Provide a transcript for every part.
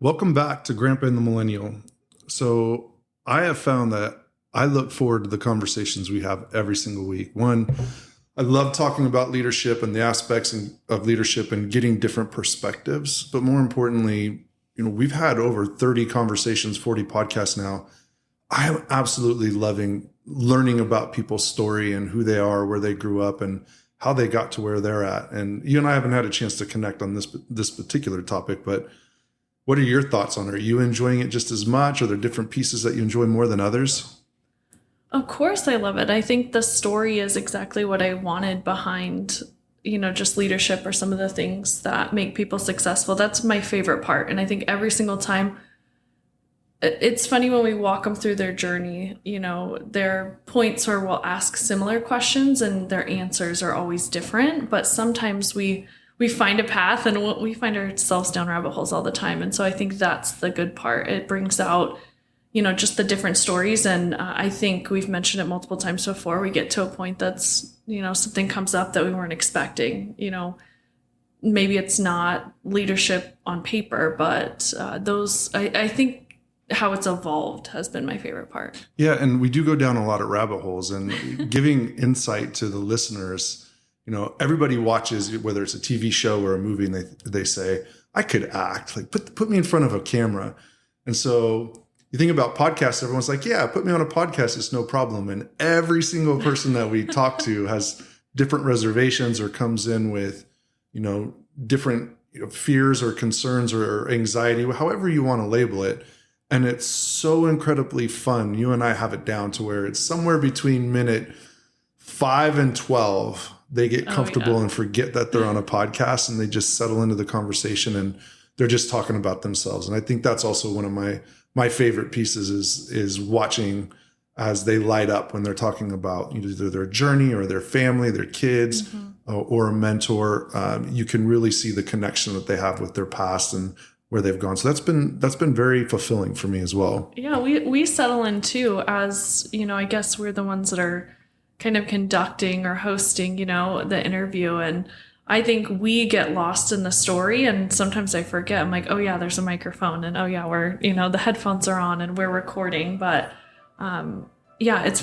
Welcome back to Grandpa and the Millennial. So I have found that I look forward to the conversations we have every single week. One, I love talking about leadership and the aspects of leadership and getting different perspectives. But more importantly, we've had over 30 conversations, 40 podcasts now. I am absolutely loving learning about people's story and who they are, where they grew up, and how they got to where they're at. And you and I haven't had a chance to connect on this particular topic, but what are your thoughts on it? Are you enjoying it just as much? Are there different pieces that you enjoy more than others? Of course I love it. I think the story is exactly what I wanted behind, just leadership or some of the things that make people successful. That's my favorite part. And I think every single time, it's funny when we walk them through their journey, there are points where we'll ask similar questions and their answers are always different. But sometimes we find a path and we find ourselves down rabbit holes all the time. And so I think that's the good part. It brings out, just the different stories. And I think we've mentioned it multiple times before. We get to a point that's, something comes up that we weren't expecting, maybe it's not leadership on paper, but I think how it's evolved has been my favorite part. Yeah. And we do go down a lot of rabbit holes and giving insight to the listeners. Everybody watches, whether it's a TV show or a movie, and they say, I could act, like put me in front of a camera. And so you think about podcasts, everyone's like, yeah, put me on a podcast. It's no problem. And every single person that we talk to has different reservations or comes in with, different fears or concerns or anxiety, however you want to label it. And it's so incredibly fun. You and I have it down to where it's somewhere between minute 5 and 12. They get comfortable and forget that they're on a podcast and they just settle into the conversation and they're just talking about themselves. And I think that's also one of my favorite pieces is watching as they light up when they're talking about either their journey or their family, their kids, or a mentor. You can really see the connection that they have with their past and where they've gone. So that's been very fulfilling for me as well. Yeah, we settle in too as, I guess we're the ones that are kind of conducting or hosting, the interview. And I think we get lost in the story. And sometimes I forget. I'm like, oh yeah, there's a microphone. And oh yeah, we're, the headphones are on and we're recording. But yeah, it's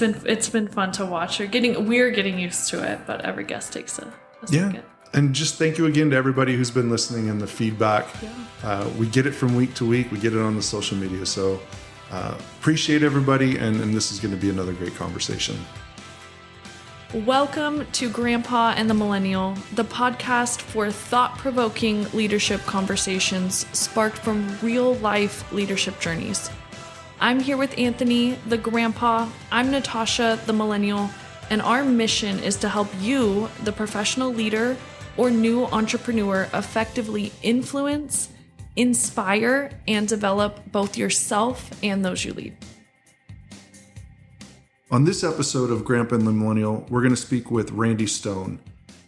been fun to watch. We're getting used to it, but every guest takes a second. Yeah. And just thank you again to everybody who's been listening and the feedback. Yeah. We get it from week to week. We get it on the social media. So appreciate everybody. And this is going to be another great conversation. Welcome to Grandpa and the Millennial, the podcast for thought-provoking leadership conversations sparked from real-life leadership journeys. I'm here with Anthony, the Grandpa. I'm Natasha, the Millennial, and our mission is to help you, the professional leader or new entrepreneur, effectively influence, inspire, and develop both yourself and those you lead. On this episode of Grandpa and the Millennial, we're going to speak with Randy Stone.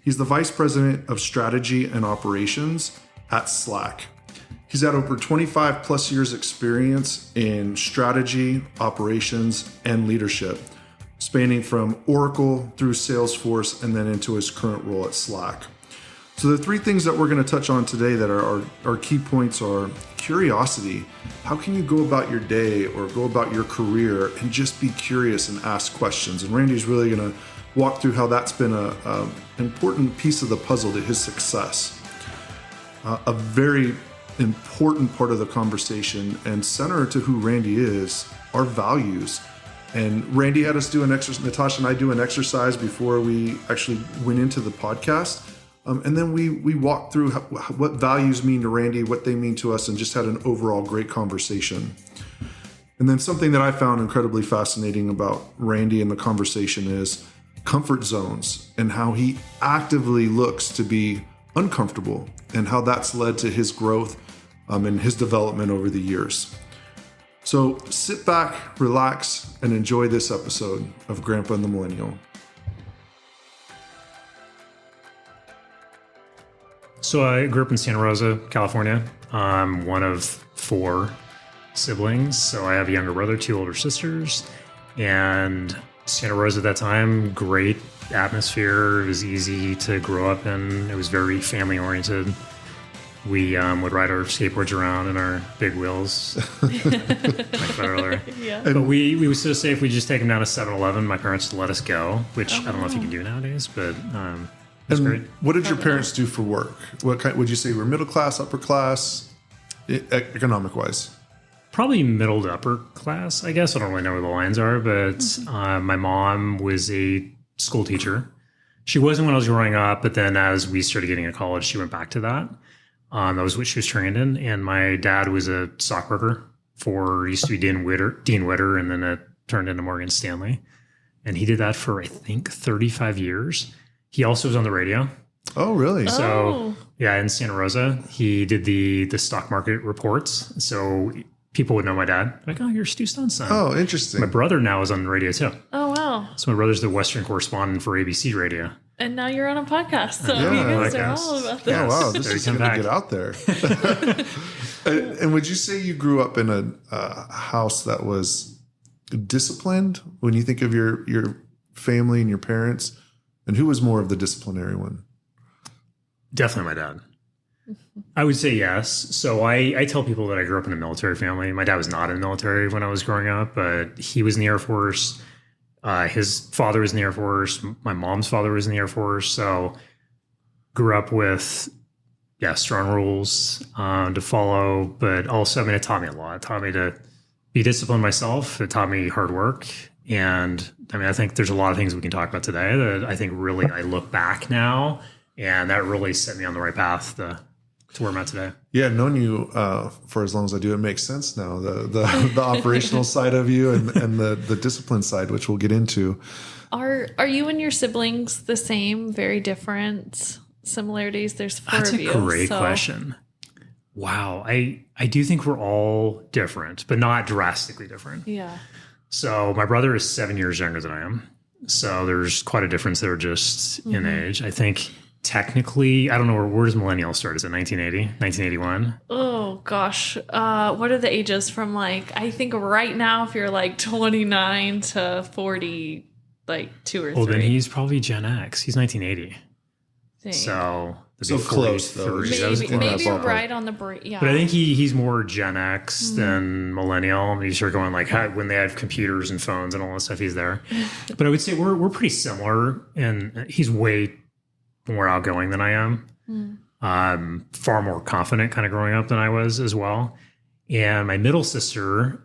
He's the Vice President of Strategy and Operations at Slack. He's had over 25 plus years experience in strategy, operations, and leadership, spanning from Oracle through Salesforce and then into his current role at Slack. So the three things that we're going to touch on today that are our key points are curiosity. How can you go about your day or go about your career and just be curious and ask questions? And Randy's really going to walk through how that's been an important piece of the puzzle to his success. A very important part of the conversation and center to who Randy is are values. And Randy had us do an exercise, Natasha and I do an exercise before we actually went into the podcast. And then we walked through what values mean to Randy, what they mean to us, and just had an overall great conversation. And then something that I found incredibly fascinating about Randy in the conversation is comfort zones and how he actively looks to be uncomfortable and how that's led to his growth and his development over the years. So sit back, relax, and enjoy this episode of Grandpa and the Millennial. So I grew up in Santa Rosa, California. I'm one of 4 siblings. So I have a younger brother, 2 older sisters. And Santa Rosa at that time, great atmosphere. It was easy to grow up in. It was very family oriented. We would ride our skateboards around in our big wheels, like I said earlier. Yeah. But we were so safe, we just take them down to 7-Eleven. My parents let us go, which I don't know if you can do nowadays, but it's great. What did your parents do for work? What kind would you say were middle class, upper class, economic wise? Probably middle to upper class, I guess. I don't really know where the lines are, but my mom was a school teacher. She wasn't when I was growing up, but then as we started getting to college, she went back to that. That was what she was trained in. And my dad was a stockbroker used to be Dean Witter, and then it turned into Morgan Stanley. And he did that for, I think, 35 years. He also was on the radio. Oh, really? So, yeah, in Santa Rosa, he did the stock market reports. So people would know my dad. Like, oh, you're Stu Stone's son. Oh, interesting. My brother now is on the radio, too. Oh, wow. So my brother's the Western correspondent for ABC Radio. And now you're on a podcast. So Yeah, you guys podcast. are all about this. Oh, wow. This There is you going come to back. get out there. And would you say you grew up in a house that was disciplined when you think of your family and your parents? And who was more of the disciplinary one? Definitely my dad. I would say yes. So I tell people that I grew up in a military family. My dad was not in the military when I was growing up, but he was in the Air Force. His father was in the Air Force. My mom's father was in the Air Force. So grew up with, strong rules to follow, but also, it taught me a lot. It taught me to be disciplined myself. It taught me hard work. And I think there's a lot of things we can talk about today that I think really I look back now, and that really set me on the right path to where I'm at today. Yeah, known you for as long as I do, it makes sense now. The operational side of you and the discipline side, which we'll get into. Are you and your siblings the same? Very different? Similarities? There's four That's of you. a great question. Wow. I do think we're all different, but not drastically different. Yeah. So my brother is 7 years younger than I am. So there's quite a difference there just in age. I think technically, I don't know, where does millennial start? Is it 1980, 1981? Oh, gosh. What are the ages from I think right now, if you're 29 to 40, 2 or 3. Well, then he's probably Gen X. He's 1980. Dang. So So close, though. That was Maybe, close. maybe you're right on the break. Yeah. But I think he's more Gen X than millennial. You start going when they have computers and phones and all that stuff, he's there. But I would say we're pretty similar, and he's way more outgoing than I am. Far more confident kind of growing up than I was as well. And my middle sister,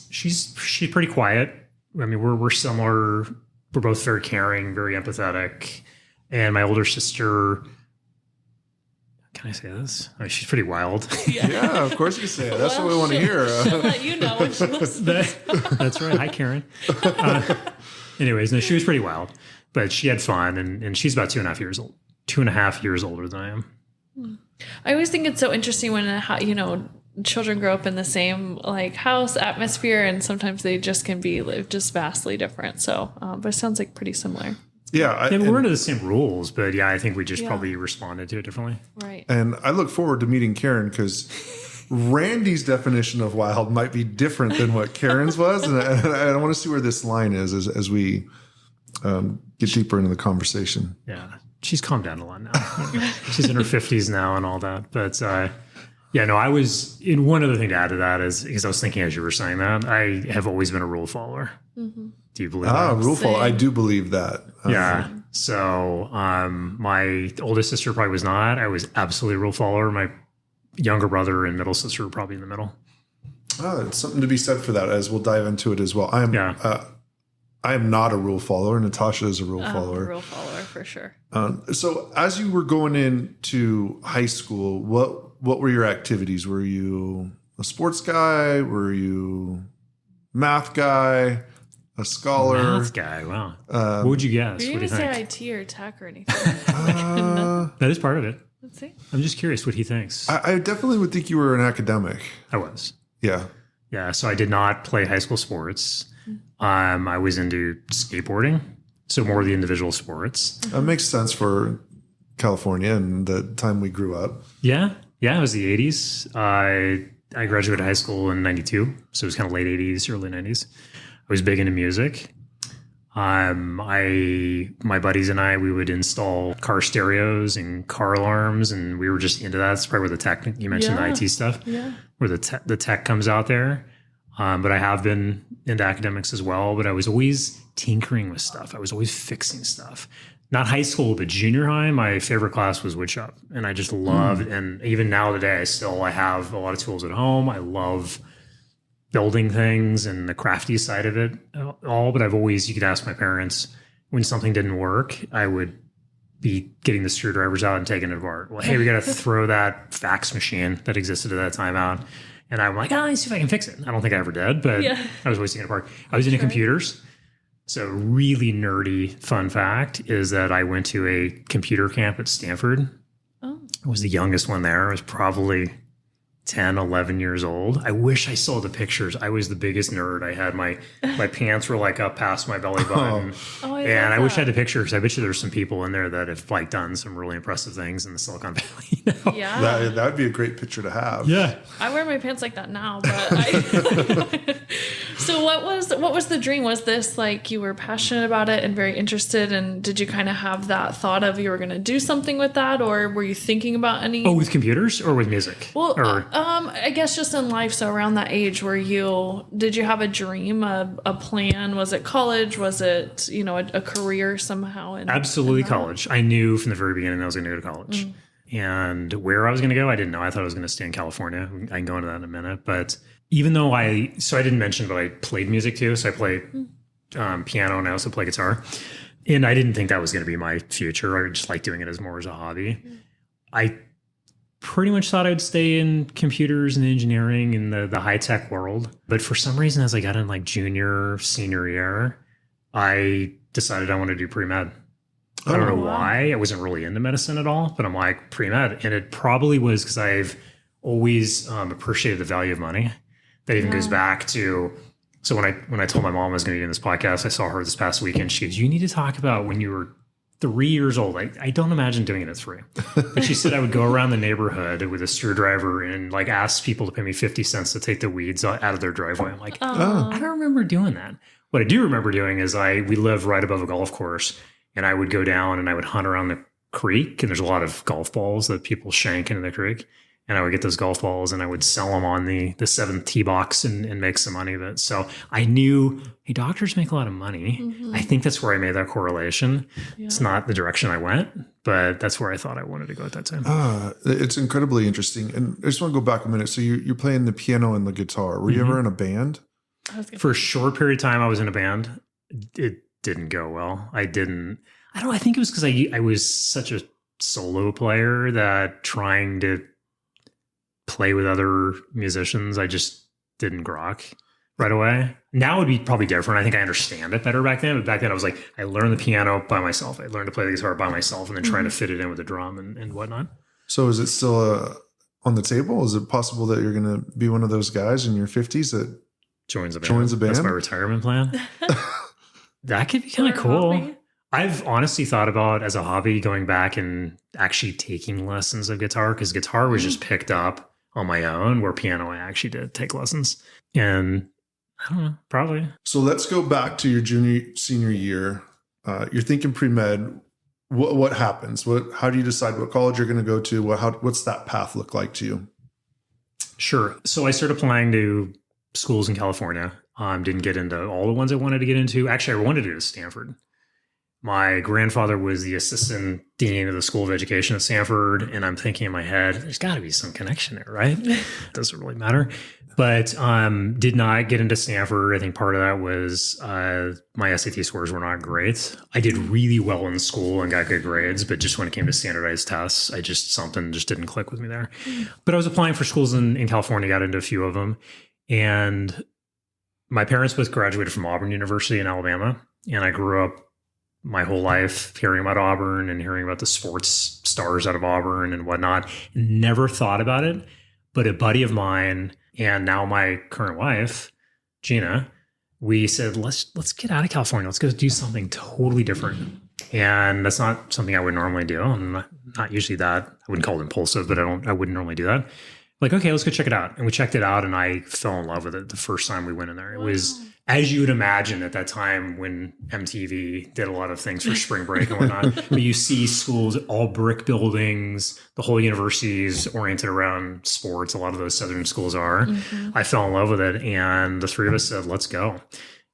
she's pretty quiet. We're similar. We're both very caring, very empathetic. And my older sister, can I say this? She's pretty wild. Yeah, of course you say it. That's what we want to hear. She'll let you know when she listens. That's right. Hi, Karen. Anyways, no, she was pretty wild, but she had fun, and she's about 2.5 years old. 2.5 years older than I am. I always think it's so interesting when children grow up in the same house atmosphere, and sometimes they just can be just vastly different. So, but it sounds like pretty similar. Yeah. We're under the same rules, but I think we just probably responded to it differently. Right. And I look forward to meeting Karen because Randy's definition of wild might be different than what Karen's was. And I want to see where this line is as we get deeper into the conversation. Yeah. She's calmed down a lot now. She's in her 50s now and all that. But I was in one other thing to add to that is because I was thinking as you were saying that, I have always been a rule follower. Mm-hmm. Do you believe that? Rule follower. I do believe that. Yeah. So my oldest sister probably was not. I was absolutely a rule follower. My younger brother and middle sister were probably in the middle. It's something to be said for that, as we'll dive into it as well. I am not a rule follower. Natasha is a rule follower. Rule follower for sure. So as you were going into high school, what were your activities? Were you a sports guy? Were you math guy? A scholar? Math guy, wow. What would you guess? You're What do you going to think? say IT or tech or anything? That is part of it. Let's see. I'm just curious what he thinks. I definitely would think you were an academic. I was. Yeah. Yeah, so I did not play high school sports. I was into skateboarding, so more of the individual sports. That makes sense for California and the time we grew up. Yeah, it was the 80s. I graduated high school in 92, so it was kind of late 80s, early 90s. I was big into music. My buddies and I, we would install car stereos and car alarms, and we were just into that. That's probably where the tech, you mentioned the IT stuff, where the tech comes out there. But I have been into academics as well, but I was always tinkering with stuff. I was always fixing stuff. Not high school, but junior high, my favorite class was woodshop. And I just loved, and even now today, I have a lot of tools at home. I love building things and the crafty side of it all. But you could ask my parents, when something didn't work, I would be getting the screwdrivers out and taking it apart. Well, hey, we got to throw that fax machine that existed at that time out. And I'm like, let me see if I can fix it. I don't think I ever did, but I was always taking it apart. I was into computers. So really nerdy fun fact is that I went to a computer camp at Stanford. Oh. I was the youngest one there. I was probably 10, 11 years old. I wish I saw the pictures. I was the biggest nerd. I had my pants were like up past my belly button. And I wish I had a picture, because I bet you there's some people in there that have like done some really impressive things in the Silicon Valley. You know? Yeah. That would be a great picture to have. Yeah. I wear my pants like that now, but So what was the dream? Was this like you were passionate about it and very interested, and did you kind of have that thought of you were going to do something with that, or were you thinking about any? Oh, with computers or with music? Well, I guess just in life. So around that age, did you have a dream, a plan? Was it college? Was it, a career somehow? Absolutely college. I knew from the very beginning I was going to go to college. And where I was going to go, I didn't know. I thought I was going to stay in California. I can go into that in a minute. But even though I didn't mention, but I played music too. So I played piano, and I also play guitar. And I didn't think that was going to be my future. I just like doing it more as a hobby. I pretty much thought I'd stay in computers and engineering in the high-tech world. But for some reason, as I got in like junior, senior year, I decided I wanted to do pre-med. I don't know why. I wasn't really into medicine at all, but I'm like, pre-med. And it probably was because I've always appreciated the value of money. That even goes back to, so when I told my mom I was going to be in this podcast, I saw her this past weekend. She goes, you need to talk about when you were 3 years old. I don't imagine doing it at 3. But she said I would go around the neighborhood with a screwdriver and like ask people to pay me 50 cents to take the weeds out of their driveway. I'm like, I don't remember doing that. What I do remember doing is we live right above a golf course, and I would go down and I would hunt around the creek, and there's a lot of golf balls that people shank into the creek. And I would get those golf balls and I would sell them on the 7th tee box and make some money of it. So I knew, hey, doctors make a lot of money. Mm-hmm. I think that's where I made that correlation. Yeah. It's not the direction I went, but that's where I thought I wanted to go at that time. It's incredibly interesting. And I just want to go back a minute. So you're playing the piano and the guitar. Were you ever in a band? For a short period of time, I was in a band. It didn't go well. I think it was because I was such a solo player that trying to play with other musicians, I just didn't grok right away. Now it would be probably different. I think I understand it better back then. But back then I was like, I learned the piano by myself. I learned to play the guitar by myself, and then trying to fit it in with the drum and whatnot. So is it still on the table? Is it possible that you're going to be one of those guys in your 50s that joins a band? That's my retirement plan. That could be kind of cool. Hobby. I've honestly thought about, as a hobby, going back and actually taking lessons of guitar, because guitar was just picked up on my own, where piano I actually did take lessons. And I don't know, probably. So let's go back to your senior year. You're thinking pre-med. What happens? How do you decide what college you're going to go to? What's that path look like to you? Sure. So I started applying to schools in California. Didn't get into all the ones I wanted to get into. Actually, I wanted to go to Stanford. My grandfather was the assistant dean of the School of Education at Stanford, and I'm thinking in my head, there's got to be some connection there, right? Doesn't really matter. But did not get into Stanford. I think part of that was my SAT scores were not great. I did really well in school and got good grades, but just when it came to standardized tests, something just didn't click with me there. But I was applying for schools in California, got into a few of them, and my parents both graduated from Auburn University in Alabama, and I grew up my whole life hearing about Auburn and hearing about the sports stars out of Auburn and whatnot. Never thought about it, but a buddy of mine and now my current wife, Gina, we said, let's get out of California. Let's go do something totally different. And that's not something I would normally do. I'm not usually that, I wouldn't call it impulsive, but I wouldn't normally do that. like, okay, let's go check it out. And we checked it out, and I fell in love with it the first time we went in there. It was, as you would imagine at that time when MTV did a lot of things for spring break and whatnot. But you see schools, all brick buildings, the whole university is oriented around sports. A lot of those Southern schools are. I fell in love with it, and the three of us said, let's go.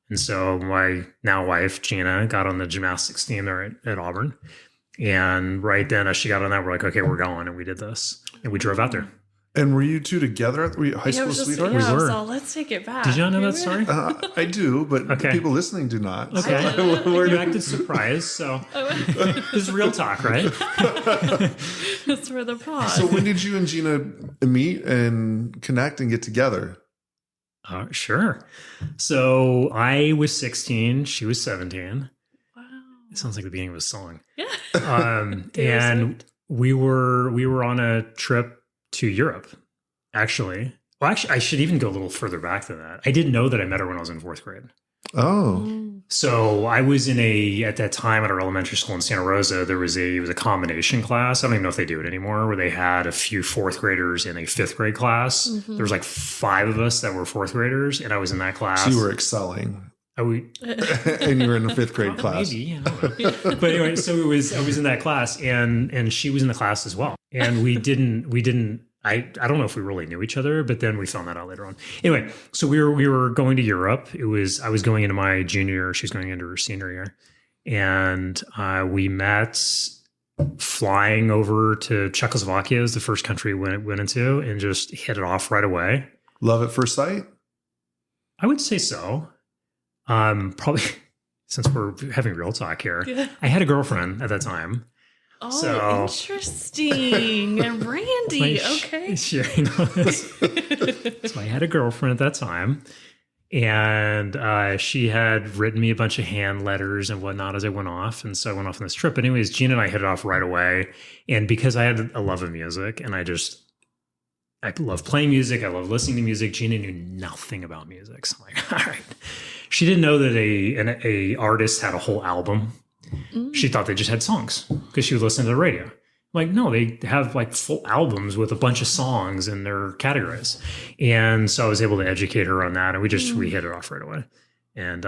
And so my now wife, Gina, got on the gymnastics team there at Auburn. And right then, as she got on that, we're like, okay, we're going. And we did this. And we drove out there. And were you two together? Were you high school sweethearts? Yeah, We were. so let's take it back. Did you not know that story? I do, but the people listening do not. Okay. So You acted surprised. So this is real talk, right? That's for the pod. So when did you and Gina meet and connect and get together? Sure. So I was 16. She was 17. Wow. It sounds like the beginning of a song. Yeah. And we were on a trip to Europe, actually. Well, actually, I should even go a little further back than that. I didn't know that I met her when I was in 4th grade. Oh. So I was at that time at our elementary school in Santa Rosa, it was a combination class. I don't even know if they do it anymore, where they had a few 4th graders in a 5th grade class. There was like 5 of us that were 4th graders, and I was in that class. So you were excelling. And you were in the 5th grade class. Maybe, but anyway, so I was in that class, and she was in the class as well. And we didn't. I don't know if we really knew each other, but then we found that out later on. Anyway, so we were going to Europe. I was going into my junior year. She was going into her senior year, and we met flying over to Czechoslovakia is the first country we went into, and just hit it off right away. Love at first sight? I would say so. Probably since we're having real talk here, I had a girlfriend at that time. Oh, so, interesting. And Randy, okay. Sure, so I had a girlfriend at that time, and she had written me a bunch of hand letters and whatnot as I went off. And so I went off on this trip. But anyways, Gina and I hit it off right away. And because I had a love of music, and I love playing music, I love listening to music, Gina knew nothing about music. So I'm like, all right. She didn't know that a artist had a whole album. She thought they just had songs because she would listen to the radio. Like, no, they have like full albums with a bunch of songs in their categories. And so I was able to educate her on that, and we hit it off right away. And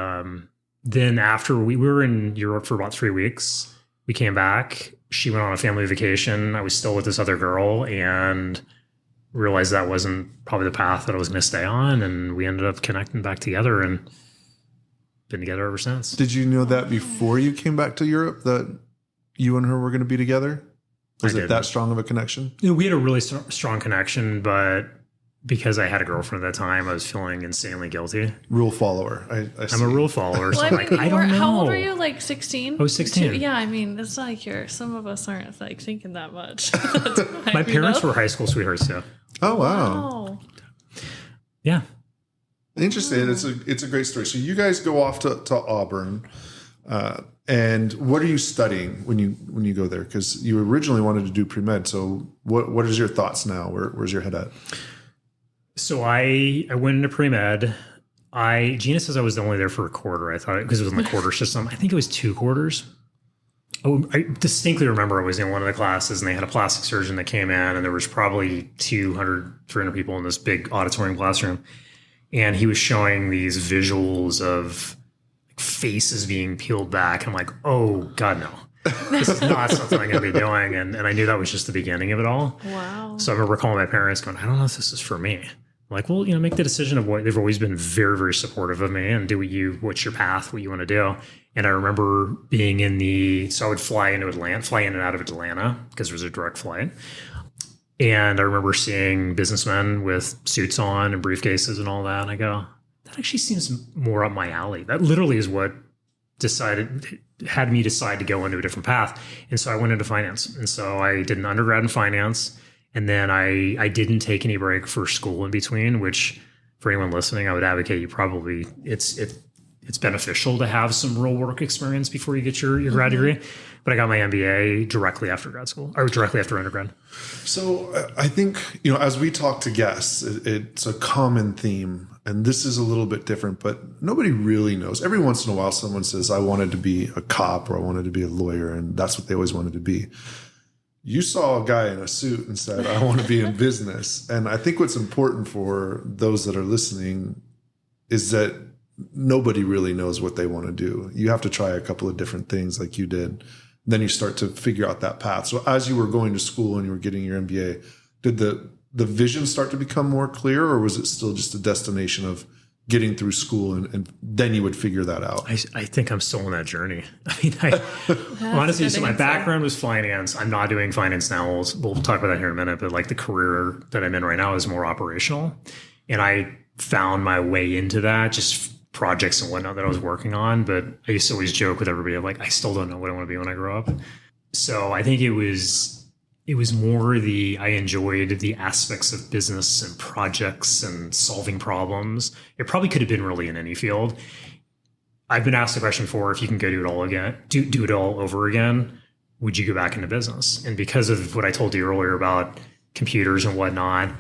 then after we were in Europe for about 3 weeks, we came back. She went on a family vacation. I was still with this other girl, and realized that wasn't probably the path that I was going to stay on. And we ended up connecting back together and been together ever since. Did you know that before you came back to Europe that you and her were going to be together? Was it that strong of a connection? We had a really strong connection, but because I had a girlfriend at that time, I was feeling insanely guilty. Rule follower. I'm a rule follower. Well, So I don't know. How old were you? Like 16? I was 16. Yeah, I mean, it's not like some of us aren't like thinking that much. My parents were high school sweethearts too. Oh, wow. Yeah. Interesting. It's a great story. So you guys go off to Auburn, and what are you studying when you go there? Because you originally wanted to do pre-med. So what is your thoughts now? Where's your head at? So I went into pre-med. Gina says I was only there for a quarter. I thought because it was in the quarter system. I think it was 2 quarters. Oh, I distinctly remember I was in one of the classes, and they had a plastic surgeon that came in, and there was probably 200, 300 people in this big auditorium classroom. And he was showing these visuals of faces being peeled back. And I'm like, oh, God, no. This is not something I'm going to be doing. And I knew that was just the beginning of it all. Wow. So I remember calling my parents going, I don't know if this is for me. I'm like, well, make the decision of what they've always been very, very supportive of me, and do what's your path, what you want to do. And I remember being so I would fly in and out of Atlanta because there was a direct flight. And I remember seeing businessmen with suits on and briefcases and all that. And I go, that actually seems more up my alley. That literally is what had me decide to go into a different path. And so I went into finance. And so I did an undergrad in finance. And then I didn't take any break for school in between, which for anyone listening, I would advocate you probably, it's beneficial to have some real work experience before you get your grad degree. But I got my MBA directly after grad school, or directly after undergrad. So I think, as we talk to guests, it's a common theme, and this is a little bit different, but nobody really knows. Every once in a while, someone says, I wanted to be a cop or I wanted to be a lawyer, and that's what they always wanted to be. You saw a guy in a suit and said, I want to be in business. And I think what's important for those that are listening is that nobody really knows what they want to do. You have to try a couple of different things like you did. Then you start to figure out that path. So as you were going to school and you were getting your MBA, did the vision start to become more clear, or was it still just a destination of getting through school and then you would figure that out? I think I'm still on that journey. I mean, honestly, so my background was finance. I'm not doing finance now. We'll talk about that here in a minute, but like the career that I'm in right now is more operational. And I found my way into that, just projects and whatnot that I was working on. But I used to always joke with everybody, I'm like, I still don't know what I want to be when I grow up. So I think it was more I enjoyed the aspects of business and projects and solving problems. It probably could have been really in any field. I've been asked the question before, if you can go do it all again, do it all over again, would you go back into business? And because of what I told you earlier about computers and whatnot,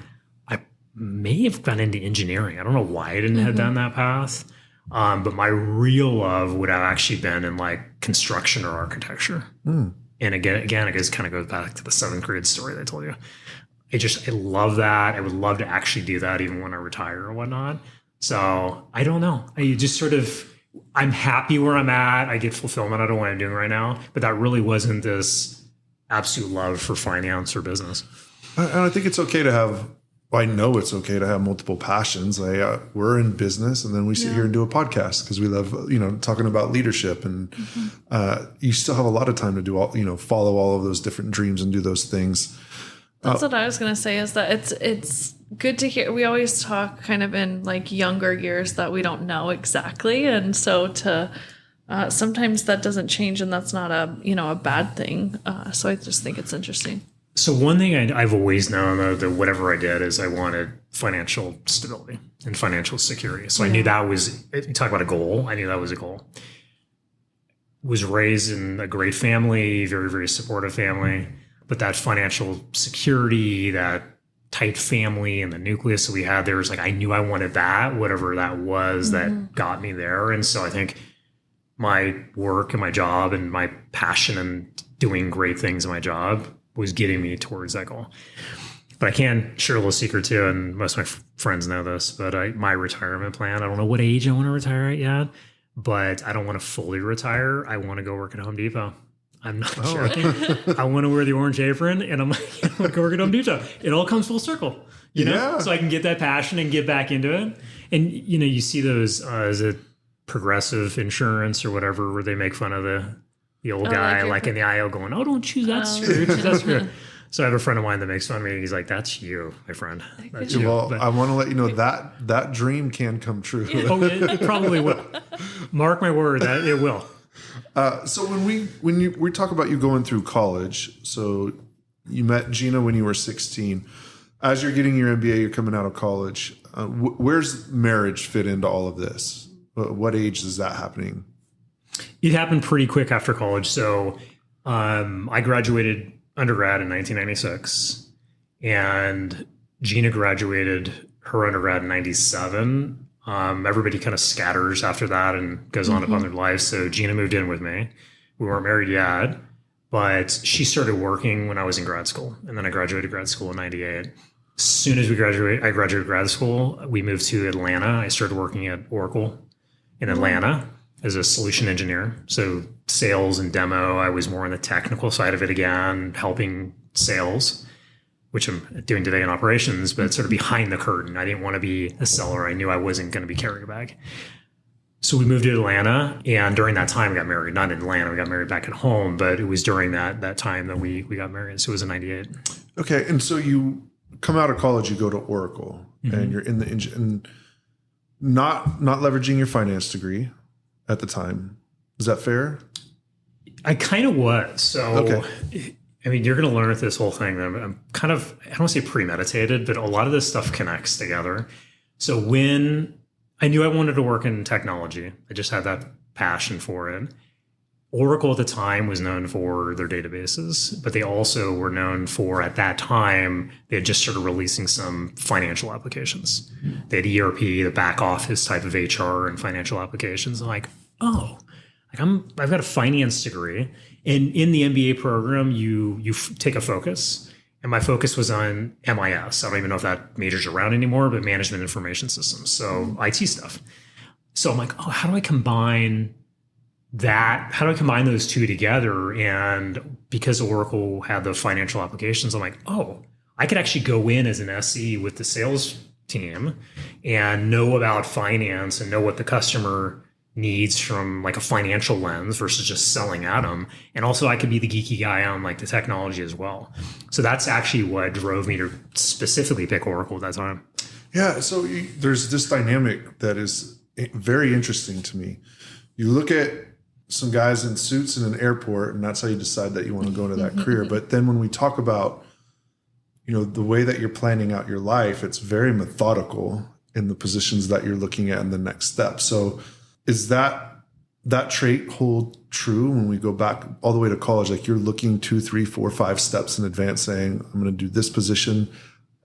I may have gone into engineering. I don't know why I didn't head down that path. But my real love would have actually been in like construction or architecture. And again, I guess kind of goes back to the 7th grade story that I told you. I love that. I would love to actually do that even when I retire or whatnot. So I don't know. I'm happy where I'm at. I get fulfillment out of what I'm doing right now. But that really wasn't this absolute love for finance or business. And I think it's okay to have, I know it's okay to have multiple passions. We're in business, and then we sit here and do a podcast because we love, talking about leadership. And you still have a lot of time to do all, follow all of those different dreams and do those things. That's what I was going to say, is that it's good to hear. We always talk kind of in like younger years that we don't know exactly. And so sometimes that doesn't change, and that's not a bad thing. So I just think it's interesting. So one thing I've always known that whatever I did is I wanted financial stability and financial security. So I knew that was, you talk about a goal, I knew that was a goal. Was raised in a great family, very, very supportive family, but that financial security, that tight family and the nucleus that we had there was like, I knew I wanted that, whatever that was that got me there. And so I think my work and my job and my passion and doing great things in my job was getting me towards that goal. But I can share a little secret too, and most of my friends know this, but my retirement plan, I don't know what age I want to retire at yet, but I don't want to fully retire. I want to go work at Home Depot. I'm not joking. I want to wear the orange apron, and I'm like, I want to go work at Home Depot. It all comes full circle, so I can get that passion and get back into it. And, you see those, is it Progressive Insurance or whatever, where they make fun of the old guy like in the aisle going, oh, don't choose that skirt, choose that skirt. So I have a friend of mine that makes fun of me. He's like, that's you, my friend. That's you. Well, I want to let you know that dream can come true. Oh, it probably will. Mark my word, that it will. So when we talk about you going through college, so you met Gina when you were 16. As you're getting your MBA, you're coming out of college. Where's marriage fit into all of this? What age is that happening? It happened pretty quick after college. So I graduated undergrad in 1996, and Gina graduated her undergrad in 97. Everybody kind of scatters after that and goes on upon their lives. So Gina moved in with me. We weren't married yet, but she started working when I was in grad school, and then I graduated grad school in 98. As soon as I graduated grad school, we moved to Atlanta. I started working at Oracle in Atlanta as a solution engineer. So sales and demo, I was more on the technical side of it again, helping sales, which I'm doing today in operations, but sort of behind the curtain. I didn't want to be a seller. I knew I wasn't going to be carrying a bag. So we moved to Atlanta, and during that time we got married. Not in Atlanta, we got married back at home, but it was during that time that we got married. So it was in 98. Okay, and so you come out of college, you go to Oracle, and you're in the and not leveraging your finance degree at the time. Is that fair? I kind of was. So, okay. I mean, you're going to learn with this whole thing. I'm kind of, I don't want to say premeditated, but a lot of this stuff connects together. So when I knew I wanted to work in technology, I just had that passion for it. Oracle at the time was known for their databases, but they also were known for, at that time, they had just started releasing some financial applications. They had ERP, the back office type of HR and financial applications. I'm like, oh, like I've got a finance degree, And in the MBA program, you take a focus. And my focus was on MIS. I don't even know if that major's around anymore, but management information systems. So IT stuff. So I'm like, oh, how do I combine that? How do I combine those two together? And because Oracle had the financial applications, I'm like, oh, I could actually go in as an SE with the sales team and know about finance and know what the customer needs from like a financial lens versus just selling at them. And also I could be the geeky guy on like the technology as well. So that's actually what drove me to specifically pick Oracle at that time. Yeah. So there's this dynamic that is very interesting to me. You look at some guys in suits in an airport, and that's how you decide that you want to go into that career. But then when we talk about, the way that you're planning out your life, it's very methodical in the positions that you're looking at in the next step. So is that trait hold true when we go back all the way to college? Like you're looking 2, 3, 4, 5 steps in advance saying, I'm going to do this position.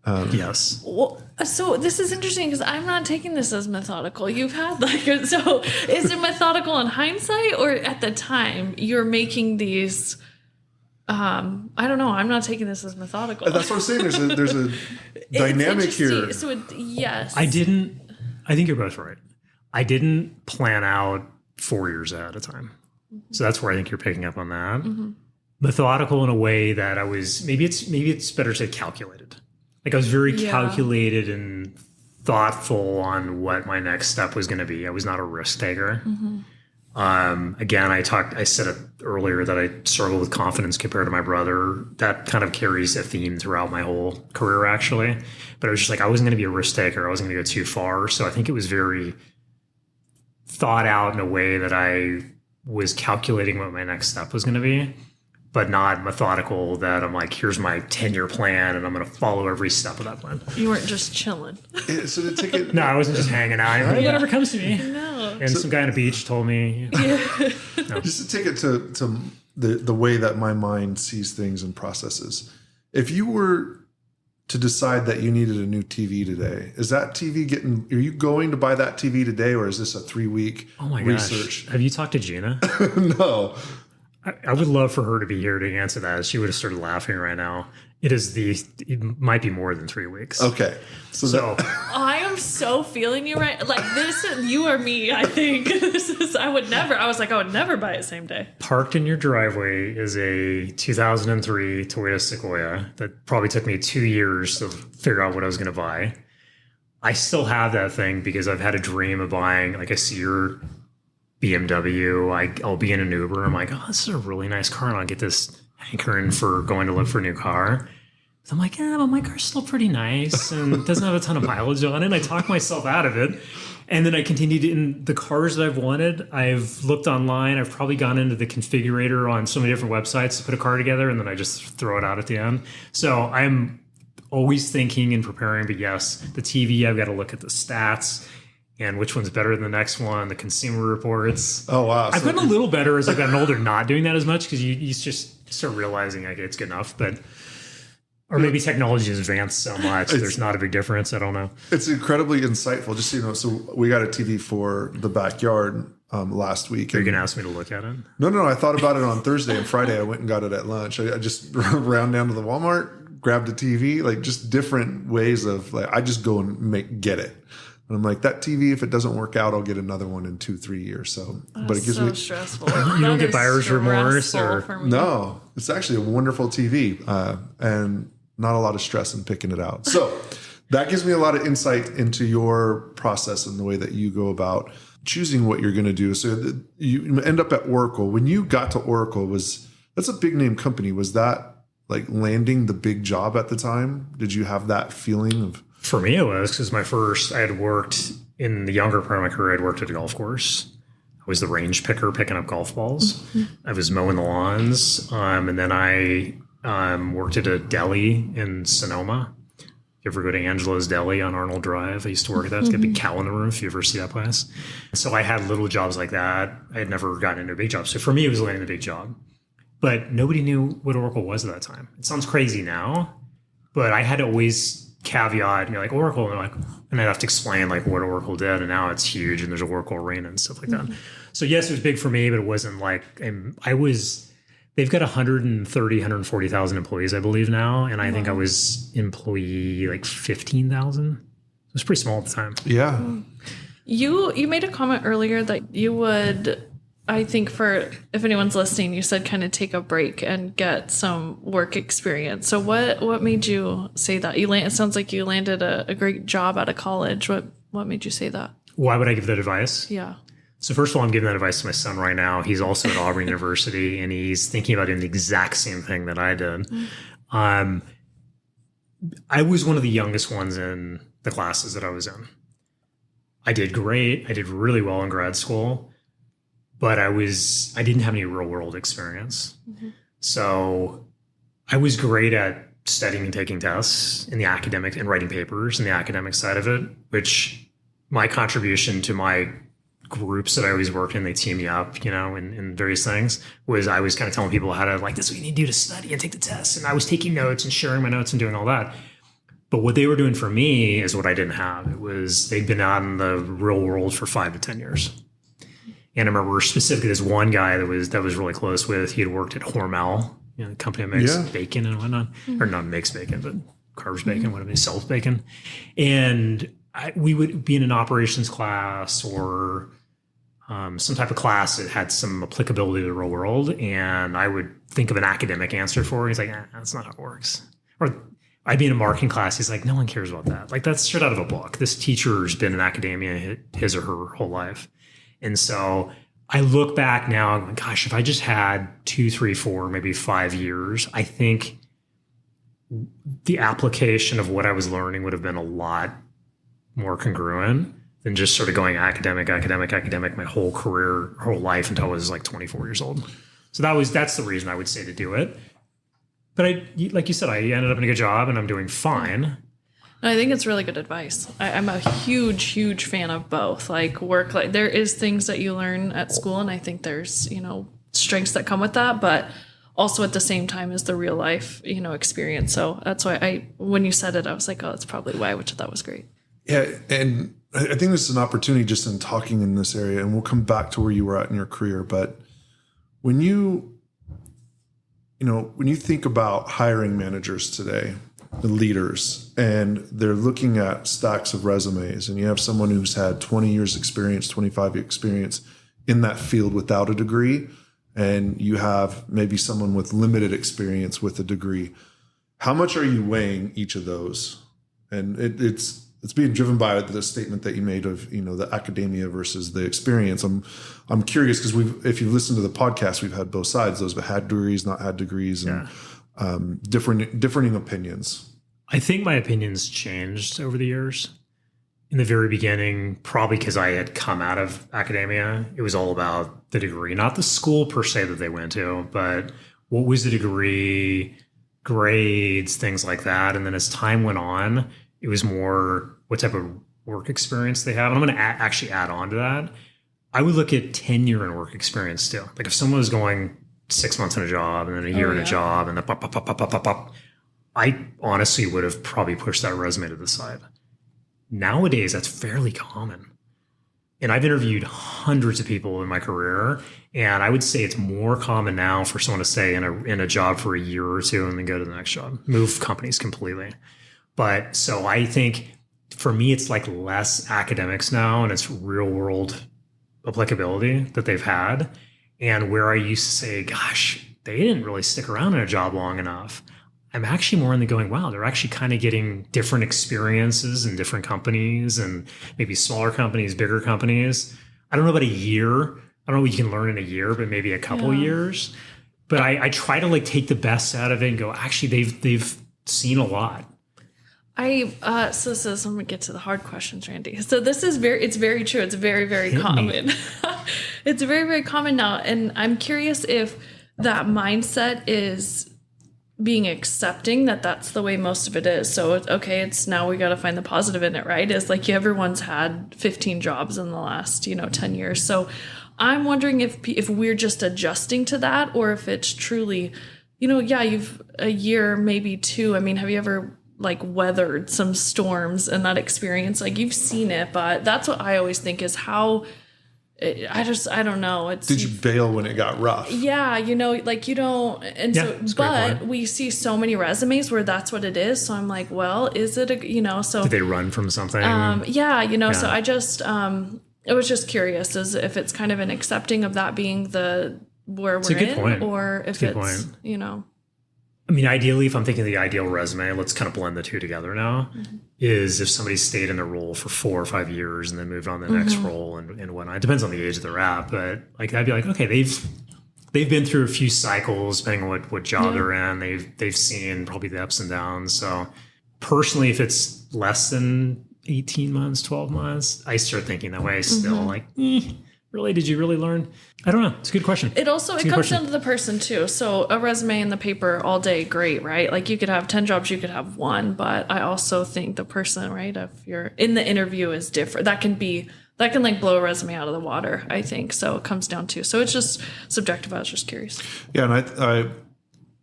Yes. Well, so this is interesting because I'm not taking this as methodical. You've had so is it methodical in hindsight or at the time you're making these, I don't know. I'm not taking this as methodical. That's what I'm saying. There's a dynamic here. So yes. I think you're both right. I didn't plan out 4 years at a time. So that's where I think you're picking up on that. Mm-hmm. Methodical in a way that I was, maybe it's better to say calculated. Like I was very calculated and thoughtful on what my next step was going to be. I was not a risk taker. Mm-hmm. Again, I said it earlier that I struggle with confidence compared to my brother. That kind of carries a theme throughout my whole career, actually. But I was just like, I wasn't going to be a risk taker. I wasn't going to go too far. So I think it was very thought out in a way that I was calculating what my next step was going to be, but not methodical that I'm like, here's my 10-year plan and I'm going to follow every step of that plan. You weren't just chilling. So to take it, No, I wasn't just hanging out. Whatever comes to me. No. And some guy on a beach told me. No. Just to take it to the way that my mind sees things and processes. If you were to decide that you needed a new TV today, is that TV are you going to buy that TV today, or is this a 3-week research? Gosh. Have you talked to Gina? No. I would love for her to be here to answer that. She would have started laughing right now. It might be more than 3 weeks. Okay. So I am so feeling you right. Like this, you or me, I think. I would never buy it same day. Parked in your driveway is a 2003 Toyota Sequoia that probably took me 2 years to figure out what I was going to buy. I still have that thing because I've had a dream of buying like a Sear BMW. I'll be in an Uber. I'm like, oh, this is a really nice car, and I'll get this hankering for going to look for a new car. So I'm like, yeah, but my car's still pretty nice and doesn't have a ton of mileage on it. And I talk myself out of it. And then I continued in the cars that I've wanted. I've looked online. I've probably gone into the configurator on so many different websites to put a car together, and then I just throw it out at the end. So I'm always thinking and preparing. But yes, the TV, I've got to look at the stats and which one's better than the next one, the consumer reports. Oh, wow. I've gotten a little better as I've gotten older, not doing that as much because you just start realizing like it's good enough. Or maybe technology has advanced so much, there's not a big difference. I don't know. It's incredibly insightful. Just so you know, so we got a TV for the backyard last week. Are you going to ask me to look at it? No. I thought about it on Thursday and Friday. I went and got it at lunch. I just ran down to the Walmart, grabbed a TV, like just different ways of like, I just go and get it. And I'm like, that TV, if it doesn't work out, I'll get another one in 2-3 years. So, but it gives so me stressful. You don't get buyer's remorse or no. It's actually a wonderful TV and not a lot of stress in picking it out. So that gives me a lot of insight into your process and the way that you go about choosing what you're going to do. So you end up at Oracle. When you got to Oracle, that's a big name company. Was that like landing the big job at the time? Did you have that feeling of? For me, it was because I had worked in the younger part of my career. I'd worked at a golf course. I was the range picker picking up golf balls. Mm-hmm. I was mowing the lawns. And then I worked at a deli in Sonoma. If you ever go to Angelo's Deli on Arnold Drive, I used to work at that. It's got a big cow in the roof if you ever see that place. So I had little jobs like that. I had never gotten into a big job. So for me, it was landing a big job. But nobody knew what Oracle was at that time. It sounds crazy now, but I had to always caveat and you're like Oracle, and they're like, and I'd have to explain like what Oracle did, and now it's huge and there's an Oracle arena and stuff like that. So yes, it was big for me, but it wasn't like I was They've got 130, 140,000 employees, I believe now. And I think I was employee like 15,000. It was pretty small at the time. Yeah. You made a comment earlier that you would, I think for, if anyone's listening, you said kind of take a break and get some work experience. So what made you say that? It sounds like you landed a great job out of college. What made you say that? Why would I give that advice? Yeah. So first of all, I'm giving that advice to my son right now. He's also at Auburn University, and he's thinking about doing the exact same thing that I did. I was one of the youngest ones in the classes that I was in. I did great. I did really well in grad school, but I didn't have any real world experience. So I was great at studying and taking tests in the academic and writing papers in the academic side of it, which my contribution to my groups that I always worked in, they team me up, in various things, was I was kind of telling people how to, like, this is what you need to do to study and take the tests. And I was taking notes and sharing my notes and doing all that. But what they were doing for me is what I didn't have. It was, they'd been out in the real world for 5 to 10 years. And I remember specifically this one guy that was really close with, he had worked at Hormel, the company that makes bacon and whatnot, or not makes bacon, but carves bacon, whatever, they sells bacon. And we would be in an operations class or some type of class that had some applicability to the real world. And I would think of an academic answer for it. He's like, that's not how it works. Or I'd be in a marketing class. He's like, no one cares about that. Like, that's straight out of a book. This teacher's been in academia his or her whole life. And so I look back now and go, gosh, if I just had 2, 3, 4, maybe 5 years, I think the application of what I was learning would have been a lot more congruent than just sort of going academic my whole career, whole life until I was like 24 years old. So that's the reason I would say to do it. But like you said, I ended up in a good job and I'm doing fine. I think it's really good advice. I'm a huge fan of both. Like work, like there is things that you learn at school, and I think there's, strengths that come with that, but also at the same time is the real life, experience. So that's why when you said it, I was like, oh, that's probably why, which I thought was great. Yeah. And I think this is an opportunity just in talking in this area, and we'll come back to where you were at in your career. But when you think about hiring managers today, the leaders, and they're looking at stacks of resumes, and you have someone who's had 20 years experience, 25 experience in that field without a degree, and you have maybe someone with limited experience with a degree. How much are you weighing each of those? And it's being driven by the statement that you made of, the academia versus the experience. I'm curious because if you've listened to the podcast, we've had both sides, those that had degrees, not had degrees, and differing opinions. I think my opinions changed over the years. In the very beginning, probably because I had come out of academia, it was all about the degree, not the school per se that they went to, but what was the degree, grades, things like that. And then as time went on, it was more what type of work experience they have. And I'm going to actually add on to that. I would look at tenure and work experience still. Like if someone was going 6 months in a job and then a year in a job and then pop, I honestly would have probably pushed that resume to the side. Nowadays, that's fairly common. And I've interviewed hundreds of people in my career, and I would say it's more common now for someone to stay in a job for a year or two and then go to the next job, move companies completely. But so I think for me, it's like less academics now, and it's real world applicability that they've had. And where I used to say, gosh, they didn't really stick around in a job long enough, I'm actually more in the going, wow, they're actually kind of getting different experiences in different companies, and maybe smaller companies, bigger companies. I don't know about a year. I don't know what you can learn in a year, but maybe a couple years. But I try to like take the best out of it and go, actually, they've seen a lot. So I'm gonna get to the hard questions, Randy. So this is it's very true. It's very, very common. It's very, very common now. And I'm curious if that mindset is being accepting that that's the way most of it is. So it's now we got to find the positive in it, right? It's like everyone's had 15 jobs in the last, 10 years. So I'm wondering if we're just adjusting to that, or if it's truly, you've a year, maybe 2. I mean, have you ever like weathered some storms and that experience? Like you've seen it, but that's what I always think is how I don't know. Did you bail when it got rough? Yeah, like you don't, and Yeah, so, that's a great but point. we see so many resumes where that's what it is. So I'm like, well, is it so Did they run from something? yeah, so I just, I was just curious as if it's kind of an accepting of that being where a good we're in, point. or if Good it's, point. I mean, ideally, if I'm thinking the ideal resume, let's kind of blend the two together now, is if somebody stayed in their role for 4 or 5 years and then moved on to the next role and whatnot. It depends on the age that they're at, but like I'd be like, okay, they've been through a few cycles, depending on what job they're in. They've seen probably the ups and downs. So personally, if it's less than 18 months, 12 months, I start thinking that way still. Like, really, did you really learn? I don't know. It's a good question. It comes down to the person too. So a resume in the paper all day, great, right? Like you could have 10 jobs, you could have one, but I also think the person, right, if you're in the interview is different. That can like blow a resume out of the water, I think. So it comes down to, so it's just subjective. I was just curious. Yeah. And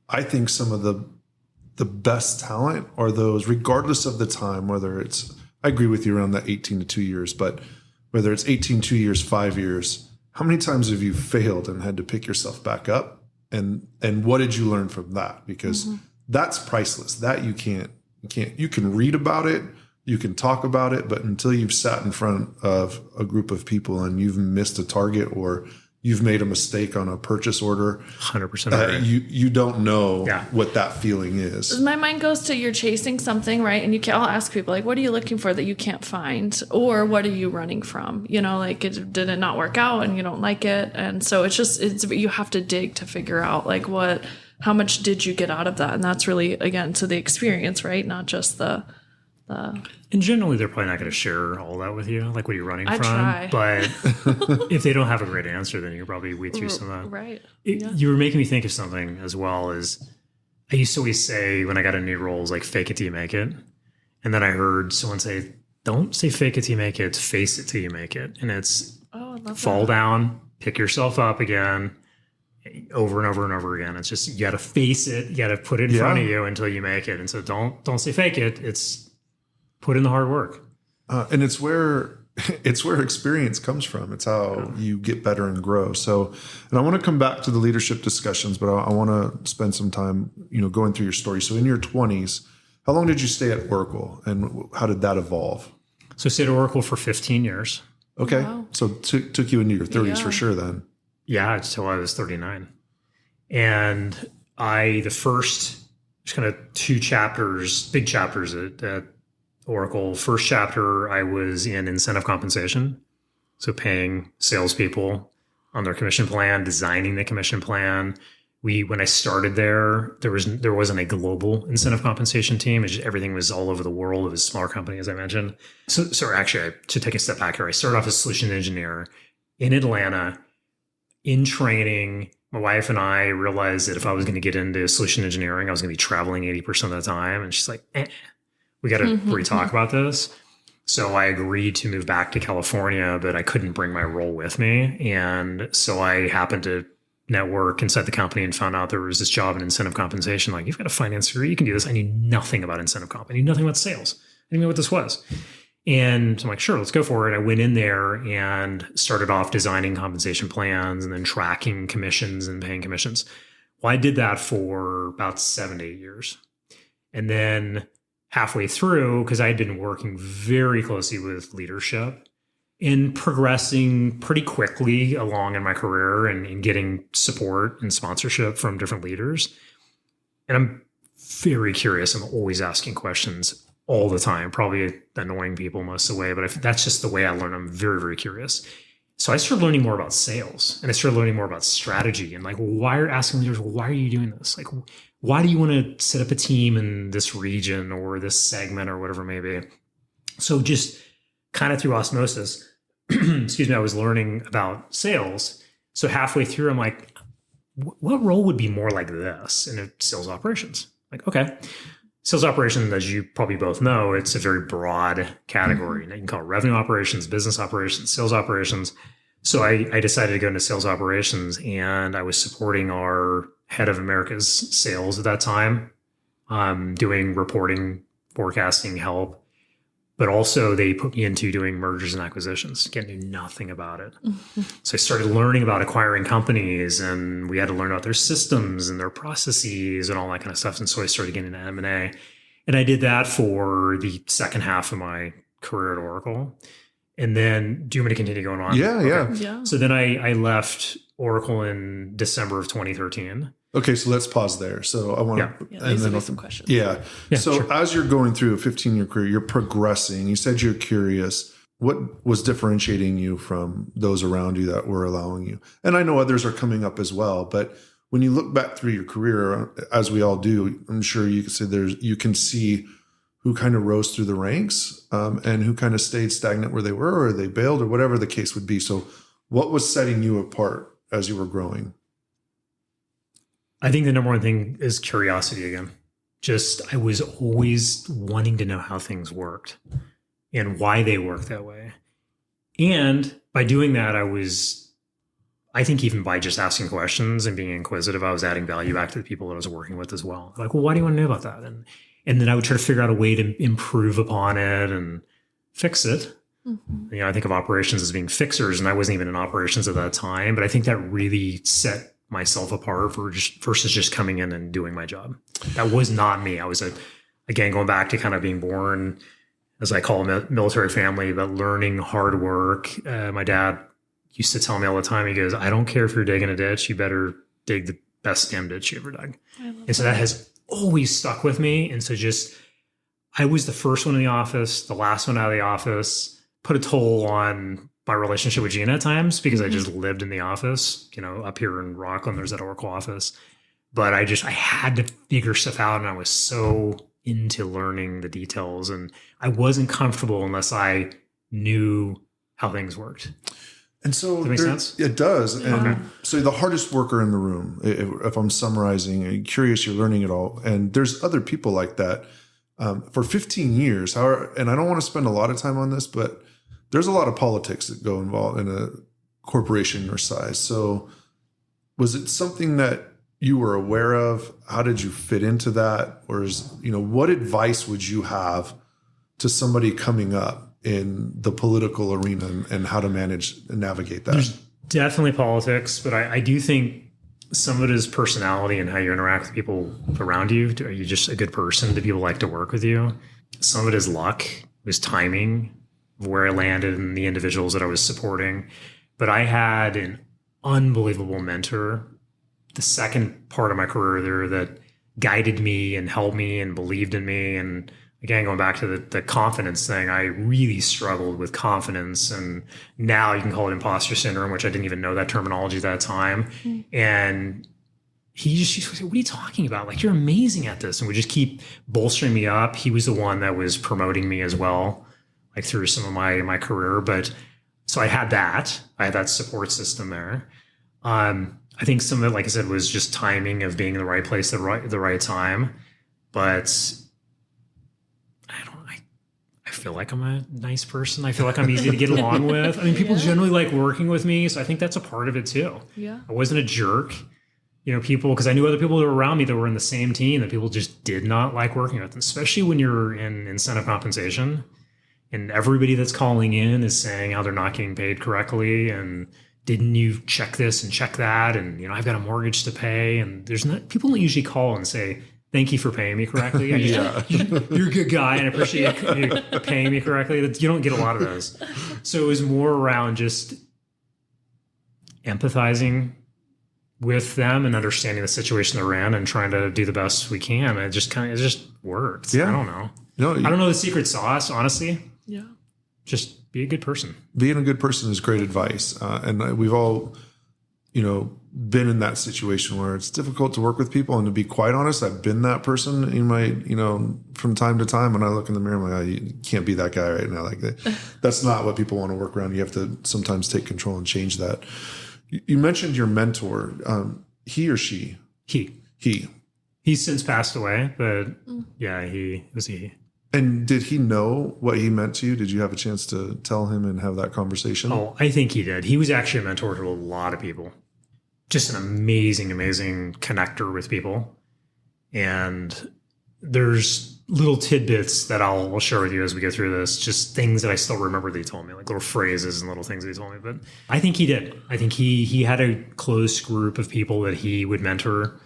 I think some of the best talent are those, regardless of the time, whether it's, I agree with you around that 18 to 2 years, but whether it's 18, 2 years, 5 years, how many times have you failed and had to pick yourself back up? And what did you learn from that? Because that's priceless. That you can read about it, you can talk about it, but until you've sat in front of a group of people and you've missed a target or you've made a mistake on a purchase order, 100%. You don't know what that feeling is. My mind goes to you're chasing something, right? And I'll ask people like, what are you looking for that you can't find? Or what are you running from? Like did it not work out and you don't like it? And so you have to dig to figure out like how much did you get out of that? And that's really, again, to the experience, right? Not just the And generally, they're probably not going to share all that with you, like what you're running from. Try. But if they don't have a great answer, then you probably weed through some of that. Right. You were making me think of something as well. As I used to always say when I got a new role, is like fake it till you make it. And then I heard someone say, don't say fake it till you make it, it's face it till you make it. And it's fall down, pick yourself up again, over and over and over again. It's just you got to face it, you got to put it in front of you until you make it. And so don't say fake it. It's put in the hard work. And it's where experience comes from. It's how you get better and grow. So, and I want to come back to the leadership discussions, but I want to spend some time, going through your story. So in your 20s, how long did you stay at Oracle and how did that evolve? So I stayed at Oracle for 15 years. Okay. Wow. So took you into your 30s for sure then. Yeah, until I was 39. And the first, just kind of 2 chapters, big chapters at Oracle. First chapter, I was in incentive compensation. So paying salespeople on their commission plan, designing the commission plan. When I started there wasn't a global incentive compensation team. Everything was all over the world. It was a smaller company, as I mentioned. So actually, to take a step back here, I started off as a solution engineer in Atlanta, in training. My wife and I realized that if I was going to get into solution engineering, I was going to be traveling 80% of the time. And she's like, we got to re-talk about this. So I agreed to move back to California, but I couldn't bring my role with me. And so I happened to network inside the company and found out there was this job in incentive compensation. Like, you've got a finance degree, you can do this. I knew nothing about incentive comp. I knew nothing about sales. I didn't know what this was. And I'm like, sure, let's go for it. I went in there and started off designing compensation plans and then tracking commissions and paying commissions. Well, I did that for about 7 to 8 years. And then halfway through, because I had been working very closely with leadership and progressing pretty quickly along in my career and getting support and sponsorship from different leaders. And I'm very curious. I'm always asking questions all the time, probably annoying people most of the way, but that's just the way I learn. I'm very, very curious. So I started learning more about sales and I started learning more about strategy and like, why are asking leaders, why are you doing this? Like, why do you want to set up a team in this region or this segment or whatever it may be? So just kind of through osmosis, excuse me, I was learning about sales. So halfway through, I'm like, what role would be more like this in sales operations? Like, okay. Sales operations, as you probably both know, it's a very broad category. You can call it revenue operations, business operations, sales operations. So I decided to go into sales operations, and I was supporting our head of America's sales at that time, doing reporting, forecasting help. But also they put me into doing mergers and acquisitions. Again, knew nothing about it. So I started learning about acquiring companies, and we had to learn about their systems and their processes and all that kind of stuff. And so I started getting into M&A. And I did that for the second half of my career at Oracle. And then, do you want me to continue going on? Yeah. So then I left Oracle in December of 2013. Okay, so let's pause there. So I want to, and then I'll some questions. Yeah. So sure. As you're going through a 15-year career, you're progressing. You said you're curious. What was differentiating you from those around you that were allowing you? And I know others are coming up as well, but when you look back through your career, as we all do, I'm sure you can say you can see who kind of rose through the ranks and who kind of stayed stagnant where they were, or they bailed, or whatever the case would be. So what was setting you apart as you were growing? I think the number one thing is curiosity again. I was always wanting to know how things worked and why they work that way. And by doing that, I think even by just asking questions and being inquisitive, I was adding value back to the people that I was working with as well. Like, well, why do you want to know about that? And then I would try to figure out a way to improve upon it and fix it. Mm-hmm. I think of operations as being fixers, and I wasn't even in operations at that time, but I think that really set myself apart versus just coming in and doing my job. That was not me. I was again, going back to kind of being born, as I call a military family, but learning hard work. My dad used to tell me all the time, he goes, I don't care if you're digging a ditch, you better dig the best damn ditch you ever dug. And so that has always stuck with me. And so I was the first one in the office, the last one out of the office, put a toll on my relationship with Gina at times because I just lived in the office, up here in Rockland, there's that Oracle office. But I had to figure stuff out, and I was so into learning the details, and I wasn't comfortable unless I knew how things worked. And so does that make sense? It does. And so the hardest worker in the room, if I'm summarizing, I'm curious, you're learning it all. And there's other people like that for 15 years. And I don't want to spend a lot of time on this, but there's a lot of politics that go involved in a corporation your size. So was it something that you were aware of? How did you fit into that? Or what advice would you have to somebody coming up in the political arena and how to manage and navigate that? There's definitely politics, but I do think some of it is personality and how you interact with people around you. Are you just a good person? Do people like to work with you? Some of it is luck. It was timing, where I landed and the individuals that I was supporting. But I had an unbelievable mentor the second part of my career there that guided me and helped me and believed in me. And again, going back to the confidence thing, I really struggled with confidence. And now you can call it imposter syndrome, which I didn't even know that terminology at that time. Mm-hmm. And he said, what are you talking about? Like, you're amazing at this. And would just keep bolstering me up. He was the one that was promoting me as well, like through some of my career. But so I had that support system there. I think some of it, like I said, was just timing of being in the right place at the right time. But I feel like I'm a nice person. I feel like I'm easy to get along with. I mean, people generally like working with me. So I think that's a part of it too. Yeah. I wasn't a jerk. People, because I knew other people that were around me that were in the same team that people just did not like working with, especially when you're in incentive compensation and everybody that's calling in is saying how they're not getting paid correctly. And didn't you check this and check that? And, I've got a mortgage to pay. And people don't usually call and say, thank you for paying me correctly. You're a good guy and I appreciate you paying me correctly. You don't get a lot of those. So it was more around just empathizing with them and understanding the situation they're in and trying to do the best we can. It just worked. Yeah. I don't know. I don't know the secret sauce, honestly. Yeah. Just be a good person. Being a good person is great advice. And we've all, been in that situation where it's difficult to work with people. And to be quite honest, I've been that person in my, from time to time when I look in the mirror, I'm like, oh, you can't be that guy right now. Like that's not what people want to work around. You have to sometimes take control and change that. You mentioned your mentor, he or she? He. He's since passed away, but yeah, he was he. And did he know what he meant to you? Did you have a chance to tell him and have that conversation? Oh, I think he did. He was actually a mentor to a lot of people. Just an amazing, amazing connector with people. And there's little tidbits that I'll share with you as we go through this, just things that I still remember that he told me, like little phrases and little things that he told me. But I think he did. I think he had a close group of people that he would mentor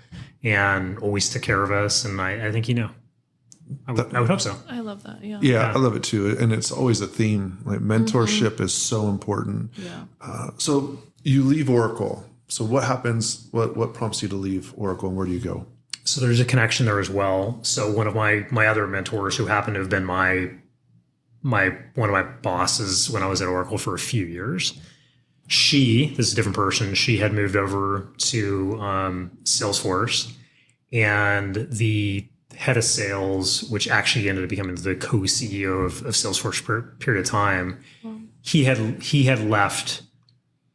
and always took care of us. And I think he knew. I would hope so. I love that. Yeah. Yeah, I love it too. And it's always a theme. Like mentorship is so important. Yeah. So you leave Oracle. So what happens? What prompts you to leave Oracle, and where do you go? So there's a connection there as well. So one of my other mentors, who happened to have been one of my bosses when I was at Oracle for a few years, this is a different person. She had moved over to Salesforce, and the head of sales, which actually ended up becoming the co-CEO of Salesforce for a period of time, he had left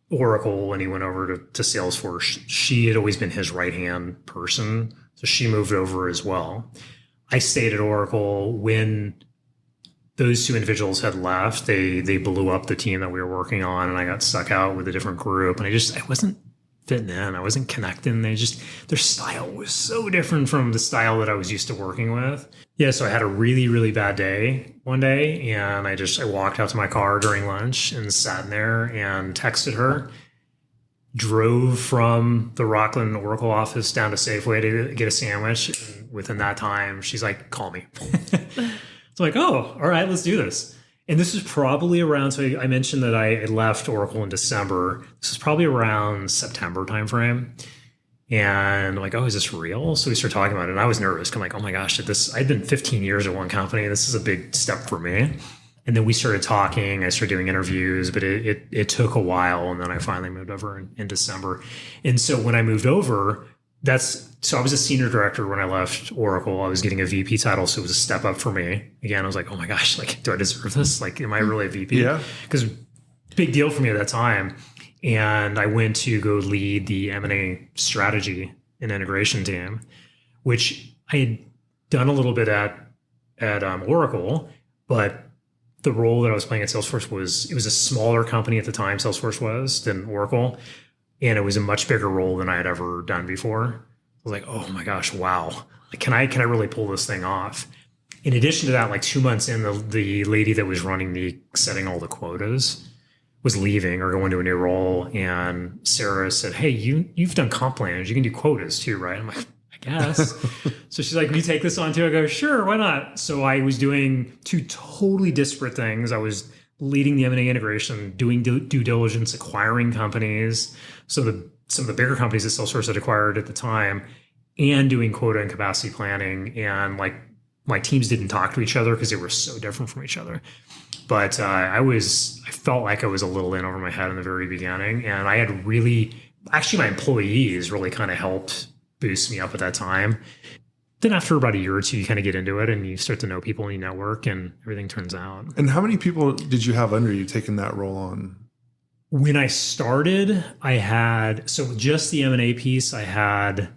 Oracle and he went over to Salesforce. She had always been his right-hand person, so she moved over as well. I stayed at Oracle. When those two individuals had left, they blew up the team that we were working on, and I got stuck out with a different group, and I wasn't fitting in. I wasn't connecting. Their style was so different from the style that I was used to working with. Yeah, so I had a really, really bad day one day, and I walked out to my car during lunch and sat in there and texted her, drove from the Rockland Oracle office down to Safeway to get a sandwich. And within that time, she's like, call me. It's like, oh, all right, let's do this. And this is probably around, so I mentioned that I left Oracle in December. This is probably around September timeframe. And I'm like, oh, is this real? So we started talking about it, and I was nervous. I'm like, oh my gosh, I'd been 15 years at one company. This is a big step for me. And then we started talking. I started doing interviews, but it took a while. And then I finally moved over in December. And so when I moved over, so I was a senior director when I left Oracle. I was getting a VP title, so it was a step up for me. Again, I was like, oh my gosh, like, do I deserve this? Like, am I really a VP? Yeah. Because big deal for me at that time. And I went to go lead the M&A strategy and integration team, which I had done a little bit at Oracle, but the role that I was playing at Salesforce it was a smaller company at the time, Salesforce was, than Oracle. And it was a much bigger role than I had ever done before. I was like, oh my gosh, wow. Like, can I really pull this thing off? In addition to that, like 2 months in, the lady that was running setting all the quotas was leaving or going to a new role. And Sarah said, hey, you've done comp plans. You can do quotas too, right? I'm like, I guess. So she's like, can you take this on too? I go, sure, why not? So I was doing two totally disparate things. I was leading the M&A integration, doing due diligence, acquiring companies, some of the bigger companies that Salesforce had acquired at the time, and doing quota and capacity planning. And like, my teams didn't talk to each other because they were so different from each other. But I felt like I was a little in over my head in the very beginning. And I had actually my employees really kind of helped boost me up at that time. Then after about a year or two, you kind of get into it and you start to know people and you network and everything turns out. And how many people did you have under you taking that role on? When I started, so just the M&A piece, I had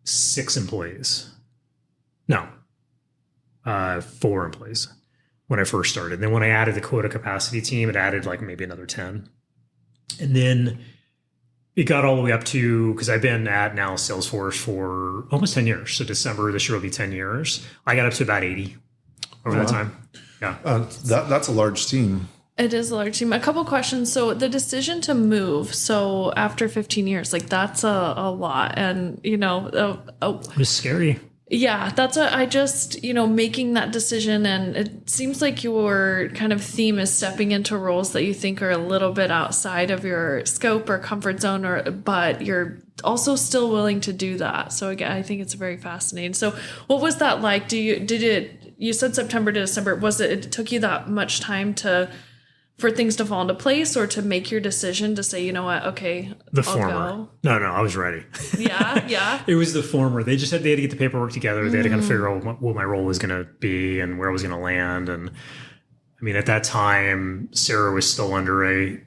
6 employees. No, 4 employees when I first started. Then when I added the quota capacity team, it added like maybe another 10. And then it got all the way up to, because I've been at now Salesforce for almost 10 years. So December this year will be 10 years. I got up to about 80 over that time. Yeah. That's a large team. It is a large team. A couple questions. So the decision to move, so after 15 years, like that's a lot. And, It was scary. Yeah, that's what I just, making that decision. And it seems like your kind of theme is stepping into roles that you think are a little bit outside of your scope or comfort zone, but you're also still willing to do that. So again, I think it's very fascinating. So what was that like? You said September to December, it took you that much time for things to fall into place or to make your decision to say, you know what, okay, the I'll former. go? No, I was ready. Yeah. It was the former. They had to get the paperwork together. They had to kind of figure out what my role was going to be and where I was going to land. And I mean, at that time, Sarah was still under a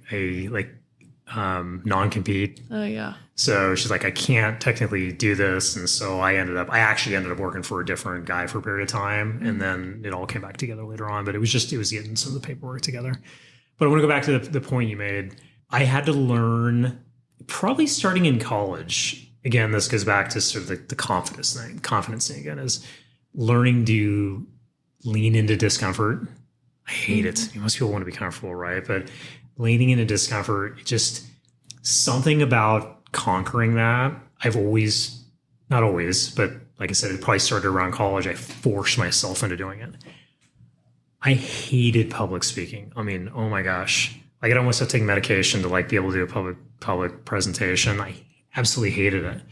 non-compete. Oh yeah. So she's like, I can't technically do this. And so I actually ended up working for a different guy for a period of time. And then it all came back together later on. But it was getting some of the paperwork together. But I want to go back to the point you made. I had to learn, probably starting in college. Again, this goes back to sort of the confidence thing again, is learning to lean into discomfort. I hate it. Most people want to be comfortable, right? But leaning into discomfort, just something about conquering that. I've always, not always, but like I said, it probably started around college. I forced myself into doing it. I hated public speaking. I mean, oh my gosh. Like, I'd almost have to take medication to like be able to do a public presentation. I absolutely hated it.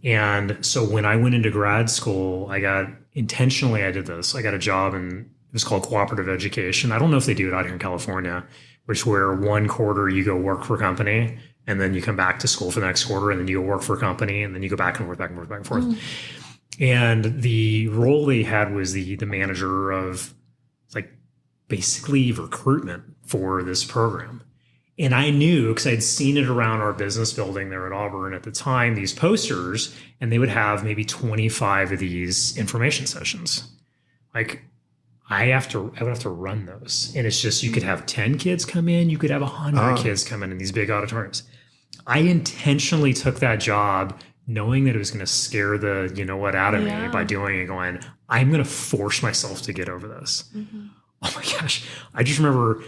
And so when I went into grad school, I did this. I got a job in, it was called cooperative education. I don't know if they do it out here in California, which where one quarter you go work for a company and then you come back to school for the next quarter and then you go work for a company and then you go back and forth, back and forth, back and forth. And the role they had was the manager of like basically recruitment for this program. And I knew, because I'd seen it around our business building there at Auburn at the time, these posters, and they would have maybe 25 of these information sessions. Like, I would have to run those. And it's just, you could have 10 kids come in, you could have 100 kids come in these big auditoriums. I intentionally took that job knowing that it was going to scare the, you know what, out of me by doing it, going, I'm going to force myself to get over this. Oh my gosh. I just remember,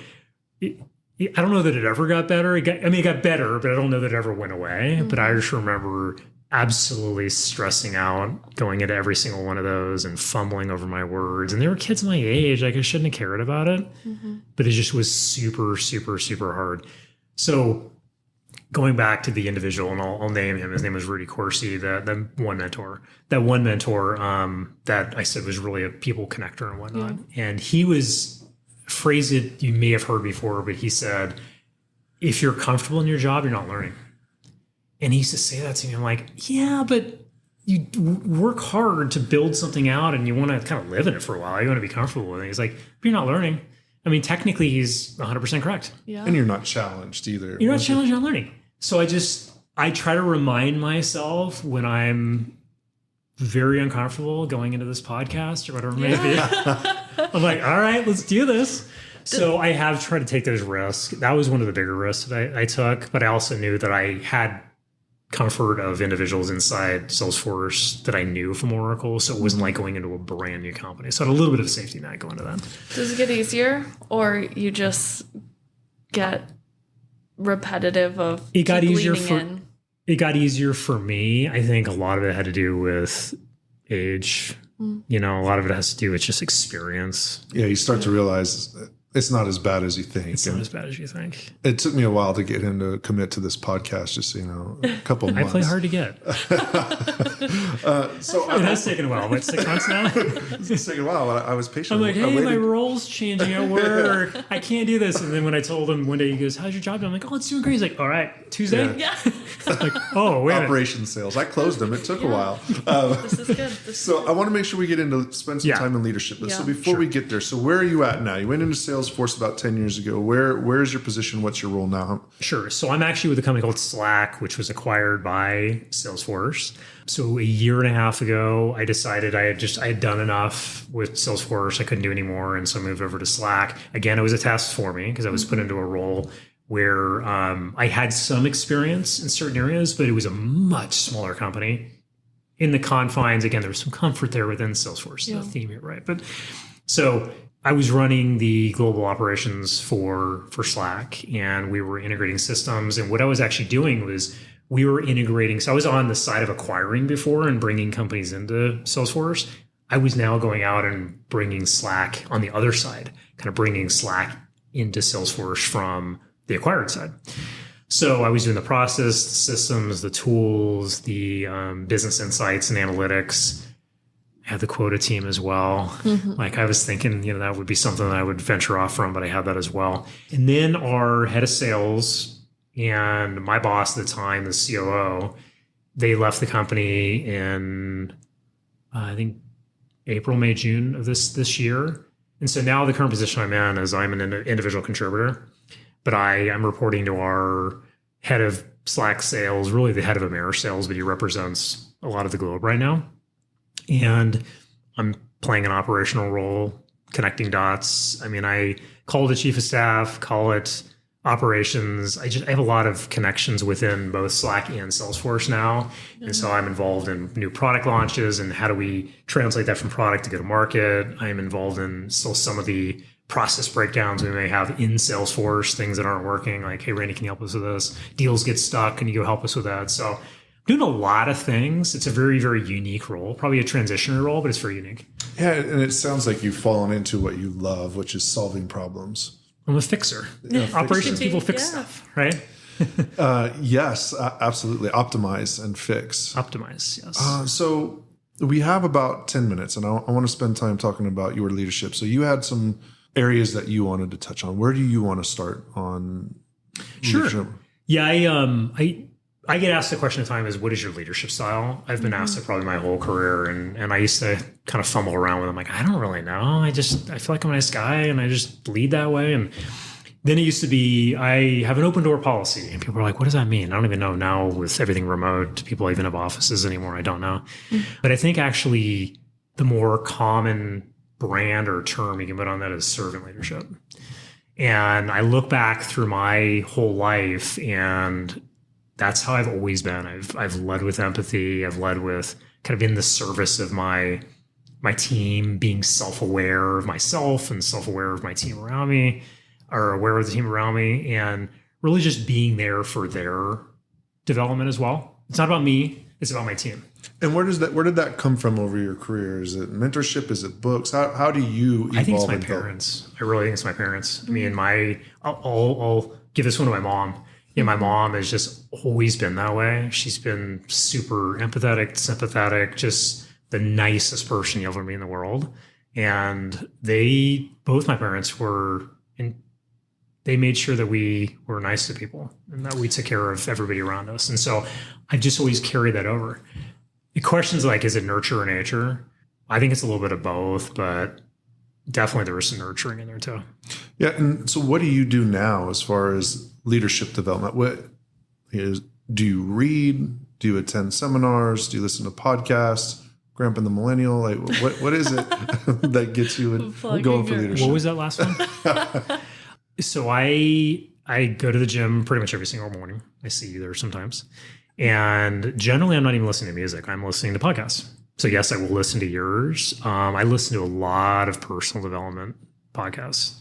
I don't know that it ever got better. It got better, but I don't know that it ever went away. But I just remember absolutely stressing out, going into every single one of those and fumbling over my words. And they were kids my age. Like, I shouldn't have cared about it. But it just was super, super, super hard. So going back to the individual, and I'll name him. His name was Rudy Corsi, that one mentor. That one mentor that I said was really a people connector and whatnot. And he was, phrase it you may have heard before, but he said, if you're comfortable in your job, you're not learning. And he used to say that to me. I'm like, yeah, but you work hard to build something out and you want to kind of live in it for a while. You want to be comfortable with it. He's like, but you're not learning. I mean, technically he's 100% correct. Yeah. And you're not challenged either. You're not challenged, you're not learning. So I try to remind myself when I'm very uncomfortable going into this podcast or whatever it may be. I'm like, all right, let's do this. So I have tried to take those risks. That was one of the bigger risks that I took, but I also knew that I had comfort of individuals inside Salesforce that I knew from Oracle. So it wasn't like going into a brand new company. So I had a little bit of a safety net going to that. Does it get easier, or you just get repetitive of it got easier It got easier for me. I think a lot of it had to do with age. You know, a lot of it has to do with just experience. Yeah, you start to realize it's not as bad as you think. It's not as bad as you think. It took me a while to get him to commit to this podcast, just so you know, a couple months. I play hard to get. So it has taken a while. What, 6 months now? It's taken a while. I was patient. I'm like, hey, my role's changing at work. I can't do this. And then when I told him one day, he goes, how's your job? I'm like, oh, it's doing great. He's like, all right, Tuesday? Yeah. Like, oh, wait. Operations sales. I closed them. It took a while. This is good. So I want to make sure we get into spend some time in leadership. But so before we get there, so where are you at now? You went into Salesforce about 10 years ago. Where's your position? What's your role now? Sure. So I'm actually with a company called Slack, which was acquired by Salesforce. So a year and a half ago, I decided I had done enough with Salesforce. I couldn't do anymore. And so I moved over to Slack. Again, it was a test for me because I was put into a role where I had some experience in certain areas, but it was a much smaller company. In the confines, again, there was some comfort there within Salesforce, the theme here, right? But so I was running the global operations for Slack, and we were integrating systems. And what I was actually doing was we were integrating. So I was on the side of acquiring before and bringing companies into Salesforce. I was now going out and bringing Slack on the other side, kind of bringing Slack into Salesforce from the acquired side. So I was doing the process, the systems, the tools, the business insights and analytics. I had the quota team as well. Like, I was thinking, that would be something that I would venture off from, but I had that as well. And then our head of sales and my boss at the time, the COO, they left the company in, I think, April, May, June of this year. And so now the current position I'm in is I'm an individual contributor. But I'm reporting to our head of Slack sales, really the head of America sales, but he represents a lot of the globe right now. And I'm playing an operational role, connecting dots. I mean, I call it a chief of staff, call it operations. I have a lot of connections within both Slack and Salesforce now. And so I'm involved in new product launches and how do we translate that from product to go to market. I'm involved in still some of the process breakdowns we may have in Salesforce, things that aren't working, like, hey, Randy, can you help us with this? Deals get stuck. Can you go help us with that? So I'm doing a lot of things. It's a very, very unique role, probably a transitionary role, but it's very unique. Yeah, and it sounds like you've fallen into what you love, which is solving problems. I'm a fixer. Operations people fix stuff, right? Yes, absolutely. Optimize and fix. Optimize, yes. So we have about 10 minutes, and I want to spend time talking about your leadership. So you had some areas that you wanted to touch on. Where do you want to start on leadership? Sure. Yeah, I get asked the question of time is, what is your leadership style? I've been asked it probably my whole career. And I used to kind of fumble around with it. I'm like, I don't really know. I feel like I'm a nice guy and I just lead that way. And then it used to be, I have an open door policy. And people are like, what does that mean? I don't even know now with everything remote. Do people even have offices anymore? I don't know. But I think actually the more common brand or term you can put on that is servant leadership. And I look back through my whole life and that's how I've always been. I've led with empathy. I've led with kind of in the service of my team, being self-aware of myself and self-aware of my team around me, or aware of the team around me, and really just being there for their development as well. It's not about me, it's about my team. And where did that come from over your career? Is it mentorship? Is it books? How do you evolve? I think it's my parents. I really think it's my parents. I mean, I'll give this one to my mom. Yeah, my mom has just always been that way. She's been super empathetic, sympathetic, just the nicest person you'll ever meet in the world. And both my parents they made sure that we were nice to people and that we took care of everybody around us. And so I just always carry that over. The question's like, is it nurture or nature? I think it's a little bit of both, but definitely there was some nurturing in there too. Yeah. And so what do you do now as far as leadership development? Do you read? Do you attend seminars? Do you listen to podcasts? Grandpa the Millennial? Like what is it that gets you going for leadership? What was that last one? So I go to the gym pretty much every single morning. I see you there sometimes. And generally I'm not even listening to music. I'm listening to podcasts. So yes, I will listen to yours. I listen to a lot of personal development podcasts.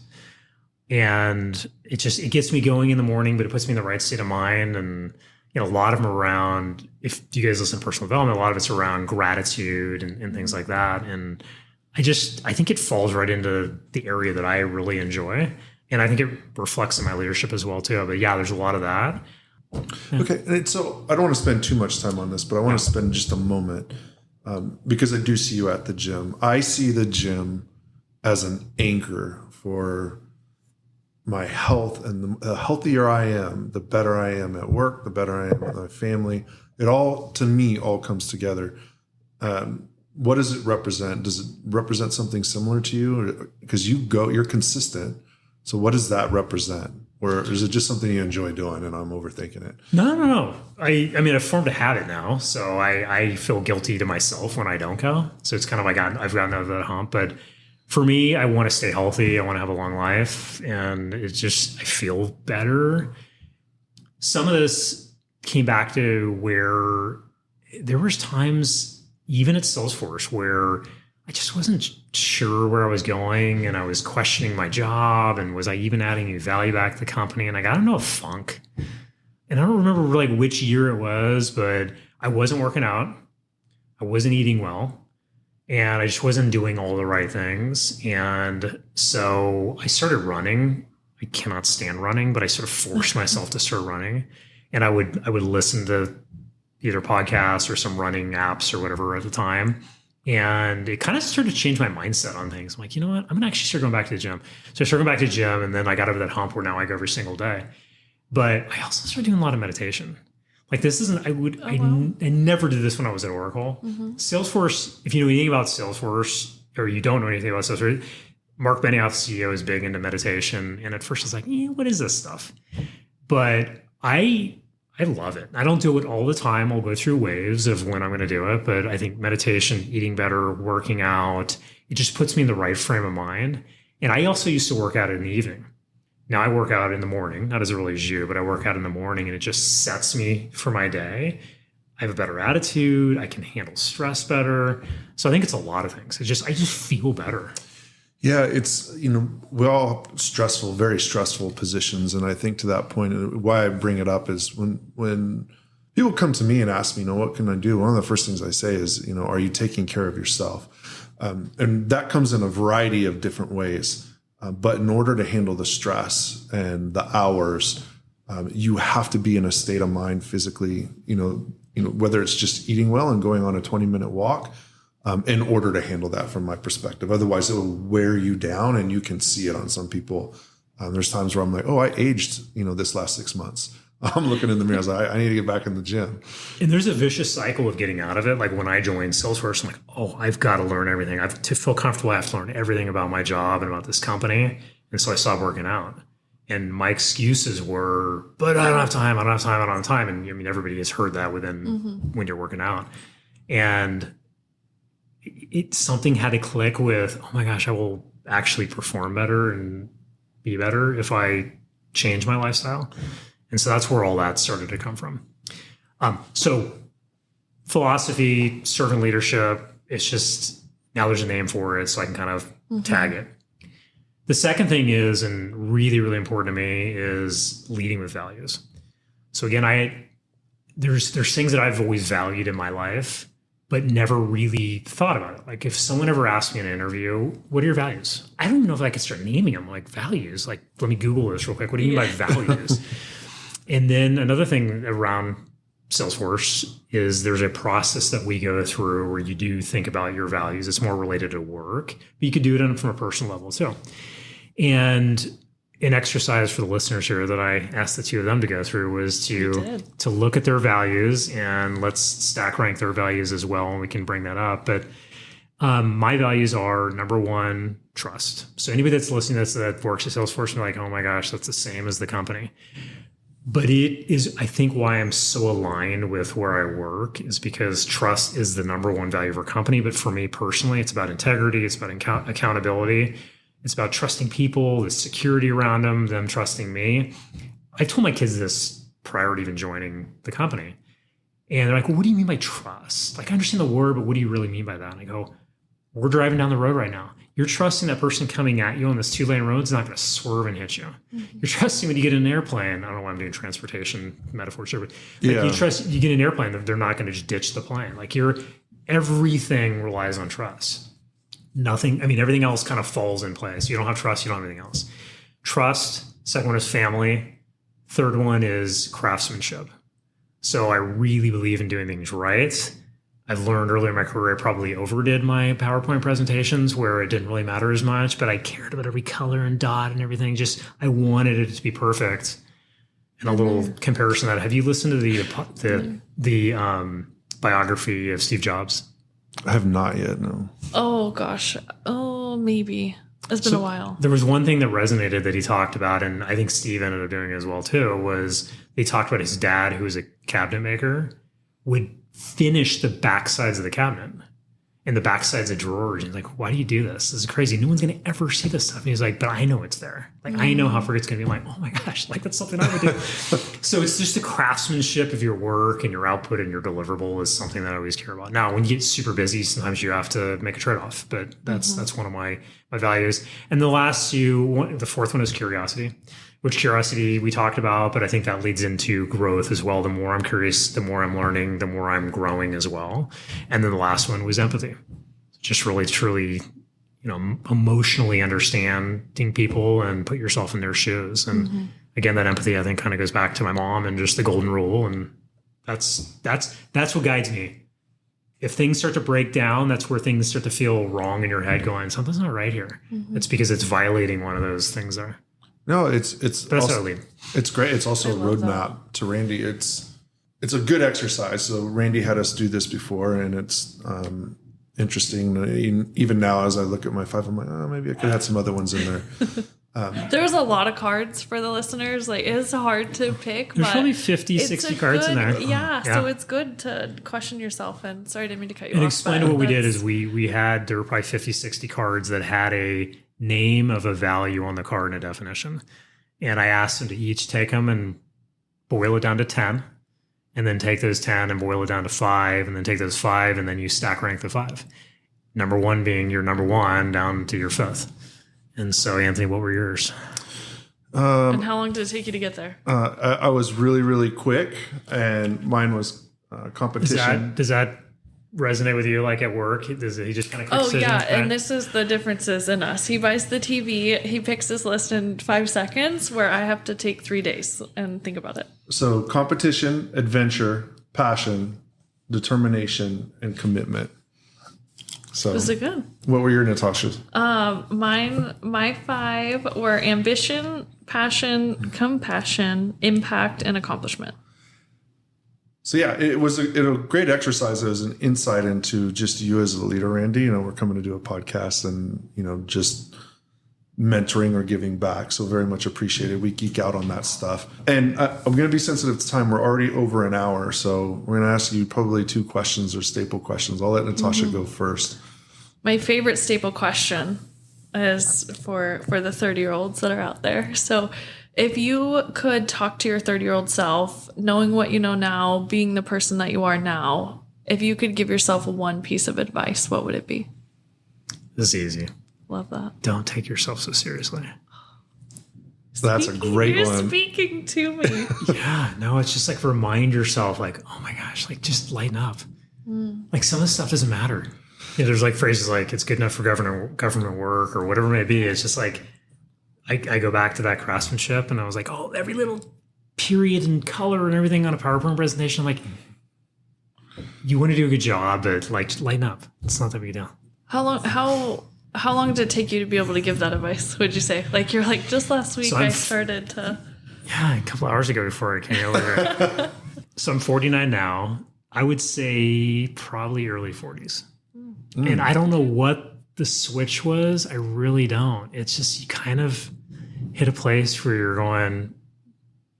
And it gets me going in the morning, but it puts me in the right state of mind. And, a lot of them around, if you guys listen to personal development, a lot of it's around gratitude and things like that. And I think it falls right into the area that I really enjoy. And I think it reflects in my leadership as well too. But yeah, there's a lot of that. Yeah. Okay. And so I don't want to spend too much time on this, but I want to spend just a moment because I do see you at the gym. I see the gym as an anchor for my health, and the healthier I am, the better I am at work, the better I am with my family. It all, to me, all comes together. What does it represent? Does it represent something similar to you? Because you're consistent. So what does that represent? Or is it just something you enjoy doing and I'm overthinking it? No. I mean, I've formed a habit now. So I feel guilty to myself when I don't go. So it's kind of like I've gotten over that hump. But for me, I want to stay healthy. I want to have a long life. And I feel better. Some of this came back to where there was times, even at Salesforce, where I just wasn't sure where I was going. And I was questioning my job. And was I even adding any value back to the company? And I got into a funk. And I don't remember like which year it was, but I wasn't working out. I wasn't eating well. And I just wasn't doing all the right things. And so I started running. I cannot stand running, but I sort of forced myself to start running. And I would listen to either podcasts or some running apps or whatever at the time. And it kind of started to change my mindset on things. I'm like, you know what? I'm going to actually start going back to the gym. So I started going back to the gym, and then I got over that hump where now I go every single day. But I also started doing a lot of meditation. Like this isn't, I never did this when I was at Oracle. Mm-hmm. Salesforce, if you know anything about Salesforce or you don't know anything about Salesforce, Mark Benioff, CEO, is big into meditation. And at first I was like, what is this stuff? But I love it. I don't do it all the time. I'll go through waves of when I'm going to do it. But I think meditation, eating better, working out, it just puts me in the right frame of mind. And I also used to work out in the evening. Now I work out in the morning, not as early as you, but I work out in the morning and it just sets me for my day. I have a better attitude. I can handle stress better. So I think it's a lot of things. I just feel better. Yeah, it's, we're all stressful, very stressful positions. And I think to that point, why I bring it up is when people come to me and ask me, what can I do? One of the first things I say is, are you taking care of yourself? And that comes in a variety of different ways. But in order to handle the stress and the hours, you have to be in a state of mind physically, whether it's just eating well and going on a 20-minute walk, in order to handle that from my perspective. Otherwise, it will wear you down, and you can see it on some people. There's times where I'm like, I aged, this last 6 months. I'm looking in the mirror. I was like, I need to get back in the gym. And there's a vicious cycle of getting out of it. Like when I joined Salesforce, I'm like, I've got to learn everything. To feel comfortable, I have to learn everything about my job and about this company. And so I stopped working out. And my excuses were, but I don't have time. I don't have time. I don't have time. And I mean, everybody has heard that when you're working out. And something had to click with, oh my gosh, I will actually perform better and be better if I change my lifestyle. And so that's where all that started to come from. So philosophy, servant leadership, it's just, now there's a name for it, so I can kind of tag it. The second thing is, and really, really important to me, is leading with values. So again, there's things that I've always valued in my life, but never really thought about it. Like if someone ever asked me in an interview, what are your values? I don't even know if I could start naming them, like values. Like, let me Google this real quick. What do you mean by values? And then another thing around Salesforce is there's a process that we go through where you do think about your values. It's more related to work, but you could do it from a personal level too. And an exercise for the listeners here that I asked the two of them to go through was to look at their values, and let's stack rank their values as well, and we can bring that up. But my values are, number one, trust. So anybody that's listening that works at Salesforce will be like, oh my gosh, that's the same as the company. But it is, I think, why I'm so aligned with where I work is because trust is the number one value of our company. But for me personally, it's about integrity. It's about accountability. It's about trusting people, the security around them trusting me. I told my kids this prior to even joining the company. And they're like, well, what do you mean by trust? Like, I understand the word, but what do you really mean by that? And I go, we're driving down the road right now. You're trusting that person coming at you on this 2-lane road is not going to swerve and hit you. Mm-hmm. You're trusting when you get in an airplane. I don't know why I'm doing transportation metaphors here, but you get in an airplane, they're not going to just ditch the plane. Like everything relies on trust. Everything else kind of falls in place. You don't have trust, you don't have anything else. Trust. Second one is family. Third one is craftsmanship. So I really believe in doing things right. I've learned earlier in my career, I probably overdid my PowerPoint presentations where it didn't really matter as much, but I cared about every color and dot and everything. Just, I wanted it to be perfect. And a little comparison to that. Have you listened to the biography of Steve Jobs? I have not yet, no. Oh, gosh. Oh, maybe. It's been a while. There was one thing that resonated that he talked about, and I think Steve ended up doing it as well too, was they talked about his dad, who was a cabinet maker, would finish the backsides of the cabinet and the backsides of drawers. He's like, why do you do this? This is crazy. No one's going to ever see this stuff. And he's like, but I know it's there. Like, I know how it's going to be. I'm like, oh my gosh, like that's something I would do. So it's just the craftsmanship of your work and your output and your deliverable is something that I always care about. Now, when you get super busy, sometimes you have to make a trade-off, but that's one of my values. And the fourth one is curiosity. Which curiosity we talked about, but I think that leads into growth as well. The more I'm curious, the more I'm learning, the more I'm growing as well. And then the last one was empathy. Just really, truly, emotionally understanding people and put yourself in their shoes. And again, that empathy, I think, kind of goes back to my mom and just the golden rule. And that's what guides me. If things start to break down, that's where things start to feel wrong in your head going, something's not right here. It's because it's violating one of those things there. No, it's great. It's also a roadmap to Randy. It's a good exercise. So Randy had us do this before, and it's interesting. Even now, as I look at my 5, I'm like, maybe I could have some other ones in there. There's a lot of cards for the listeners. Like, it's hard to pick. There's probably 50, 60 cards in there. Yeah, so it's good to question yourself. And sorry, I didn't mean to cut you off. And explain what we did is there were probably 50, 60 cards that had a name of a value on the card and a definition. And I asked them to each take them and boil it down to 10, and then take those 10 and boil it down to 5, and then take those 5, and then you stack rank the 5. Number 1 being your number 1 down to your 5th. And so, Anthony, what were yours? And how long did it take you to get there? I was really, really quick, and mine was competition. Does that resonate with you, like at work? Does he just kind of quick decisions, yeah, right? and this is the differences in us. He buys the TV, he picks his list in 5 seconds, where I have to take 3 days and think about it. So competition, adventure, passion, determination, and commitment. So Was it good? what were your Natasha's? My 5 were ambition, passion, compassion, impact, and accomplishment. So yeah, it was a great exercise. It was an insight into just you as a leader, Randy. You know, we're coming to do a podcast and, you know, just mentoring or giving back. So very much appreciated. We geek out on that stuff. And I'm going to be sensitive to time. We're already over an hour. So we're going to ask you probably 2 questions or staple questions. I'll let Natasha go first. My favorite staple question is for the 30-year-olds that are out there. So if you could talk to your 30-year-old self, knowing what you know now, being the person that you are now, if you could give yourself one piece of advice, what would it be? This is easy. Love that. Don't take yourself so seriously. That's a great You're one. speaking to me. Yeah, no, it's just like remind yourself, like, oh my gosh, like just lighten up. Like some of this stuff doesn't matter. You know, there's like phrases like it's good enough for government work or whatever it may be. It's just like I go back to that craftsmanship, and I was like, oh, every little period and color and everything on a PowerPoint presentation. I'm like, you want to do a good job, but like just lighten up. It's not that big a deal. How long did it take you to be able to give that advice? Would you say? Like you're like, just last week I started to. Yeah, a couple hours ago before I came over here. So I'm 49 now. I would say probably early 40s. And I don't know what the switch was. I really don't. It's just you kind of hit a place where you're going,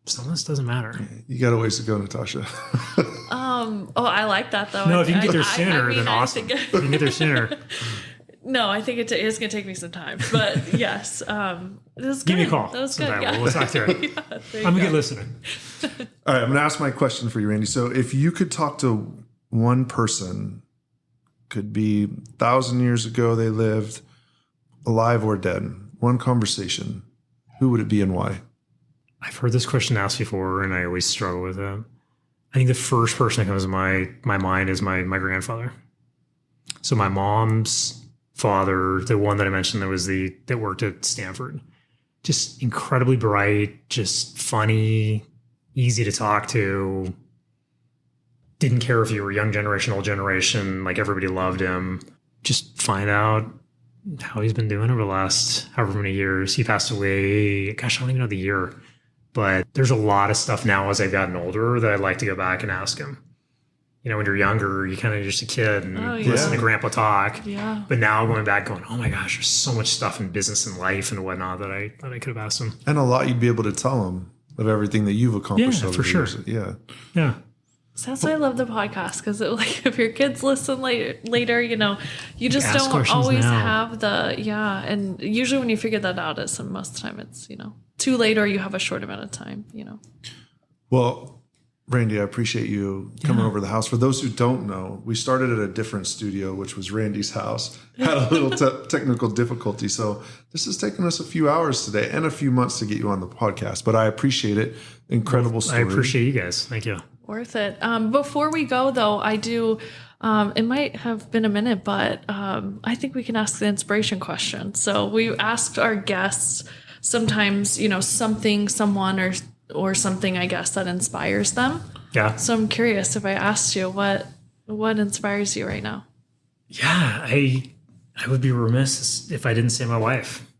some of this doesn't matter. You got a ways to go, Natasha. I like that though. No, if you can get there sooner, then awesome. think If you can get there sooner. No, I think it's going to take me some time. But yes, this is good. Give me a call. That was sometime. good. Yeah. We'll talk through it. Yeah, I'm a good listener. All right, I'm going to ask my question for you, Randy. So if you could talk to one person, could be 1,000 years ago they lived, alive or dead, one conversation, who would it be and why? I've heard this question asked before, and I always struggle with it. I think the first person that comes to my mind is my grandfather. So my mom's father, the one that I mentioned that worked at Stanford, just incredibly bright, just funny, easy to talk to. Didn't care if you were young generation, old generation, like everybody loved him. Just find out how he's been doing over the last however many years. He passed away, gosh, I don't even know the year. But there's a lot of stuff now as I've gotten older that I'd like to go back and ask him. You know, when you're younger, you kind of just a kid and listen to grandpa talk. Yeah. But now going back going, oh my gosh, there's so much stuff in business and life and whatnot that I could have asked him. And a lot you'd be able to tell them of everything that you've accomplished over the years. Yeah. Yeah. So that's why I love the podcast, because like if your kids listen later, you know, you just Ask don't questions always now. have and usually when you figure that out, most of the time it's, you know, too late or you have a short amount of time, you know. Well, Randy, I appreciate you coming over to the house. For those who don't know, we started at a different studio, which was Randy's house. Had a little technical difficulty. So this has taken us a few hours today and a few months to get you on the podcast. But I appreciate it. Incredible story. I appreciate you guys. Thank you. Worth it. Before we go, though, I do, it might have been a minute, but I think we can ask the inspiration question. So we asked our guests sometimes, you know, someone, or something, I guess, that inspires them. Yeah. So I'm curious if I asked you what inspires you right now? Yeah, I would be remiss if I didn't say my wife.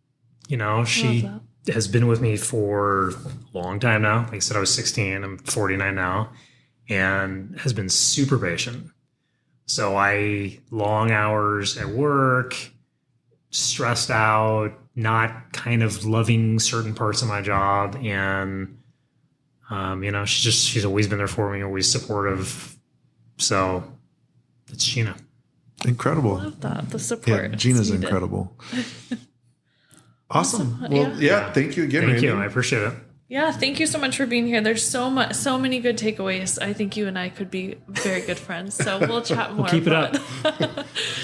You know, she has been with me for a long time now. Like I said, I was 16. I'm 49 now. And has been super patient. So long hours at work, stressed out, not kind of loving certain parts of my job. And, you know, she's always been there for me, always supportive. So it's Gina. Incredible. I love that. The support. Yeah, Gina's incredible. Awesome. Awesome. Well, yeah. Thank you again, Thank Randy. you. I appreciate it. Yeah, thank you so much for being here. There's so many good takeaways. I think you and I could be very good friends. So we'll chat more. Keep it up.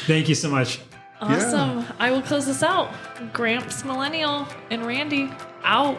Thank you so much. Awesome. I will close this out. Gramps Millennial and Randy out.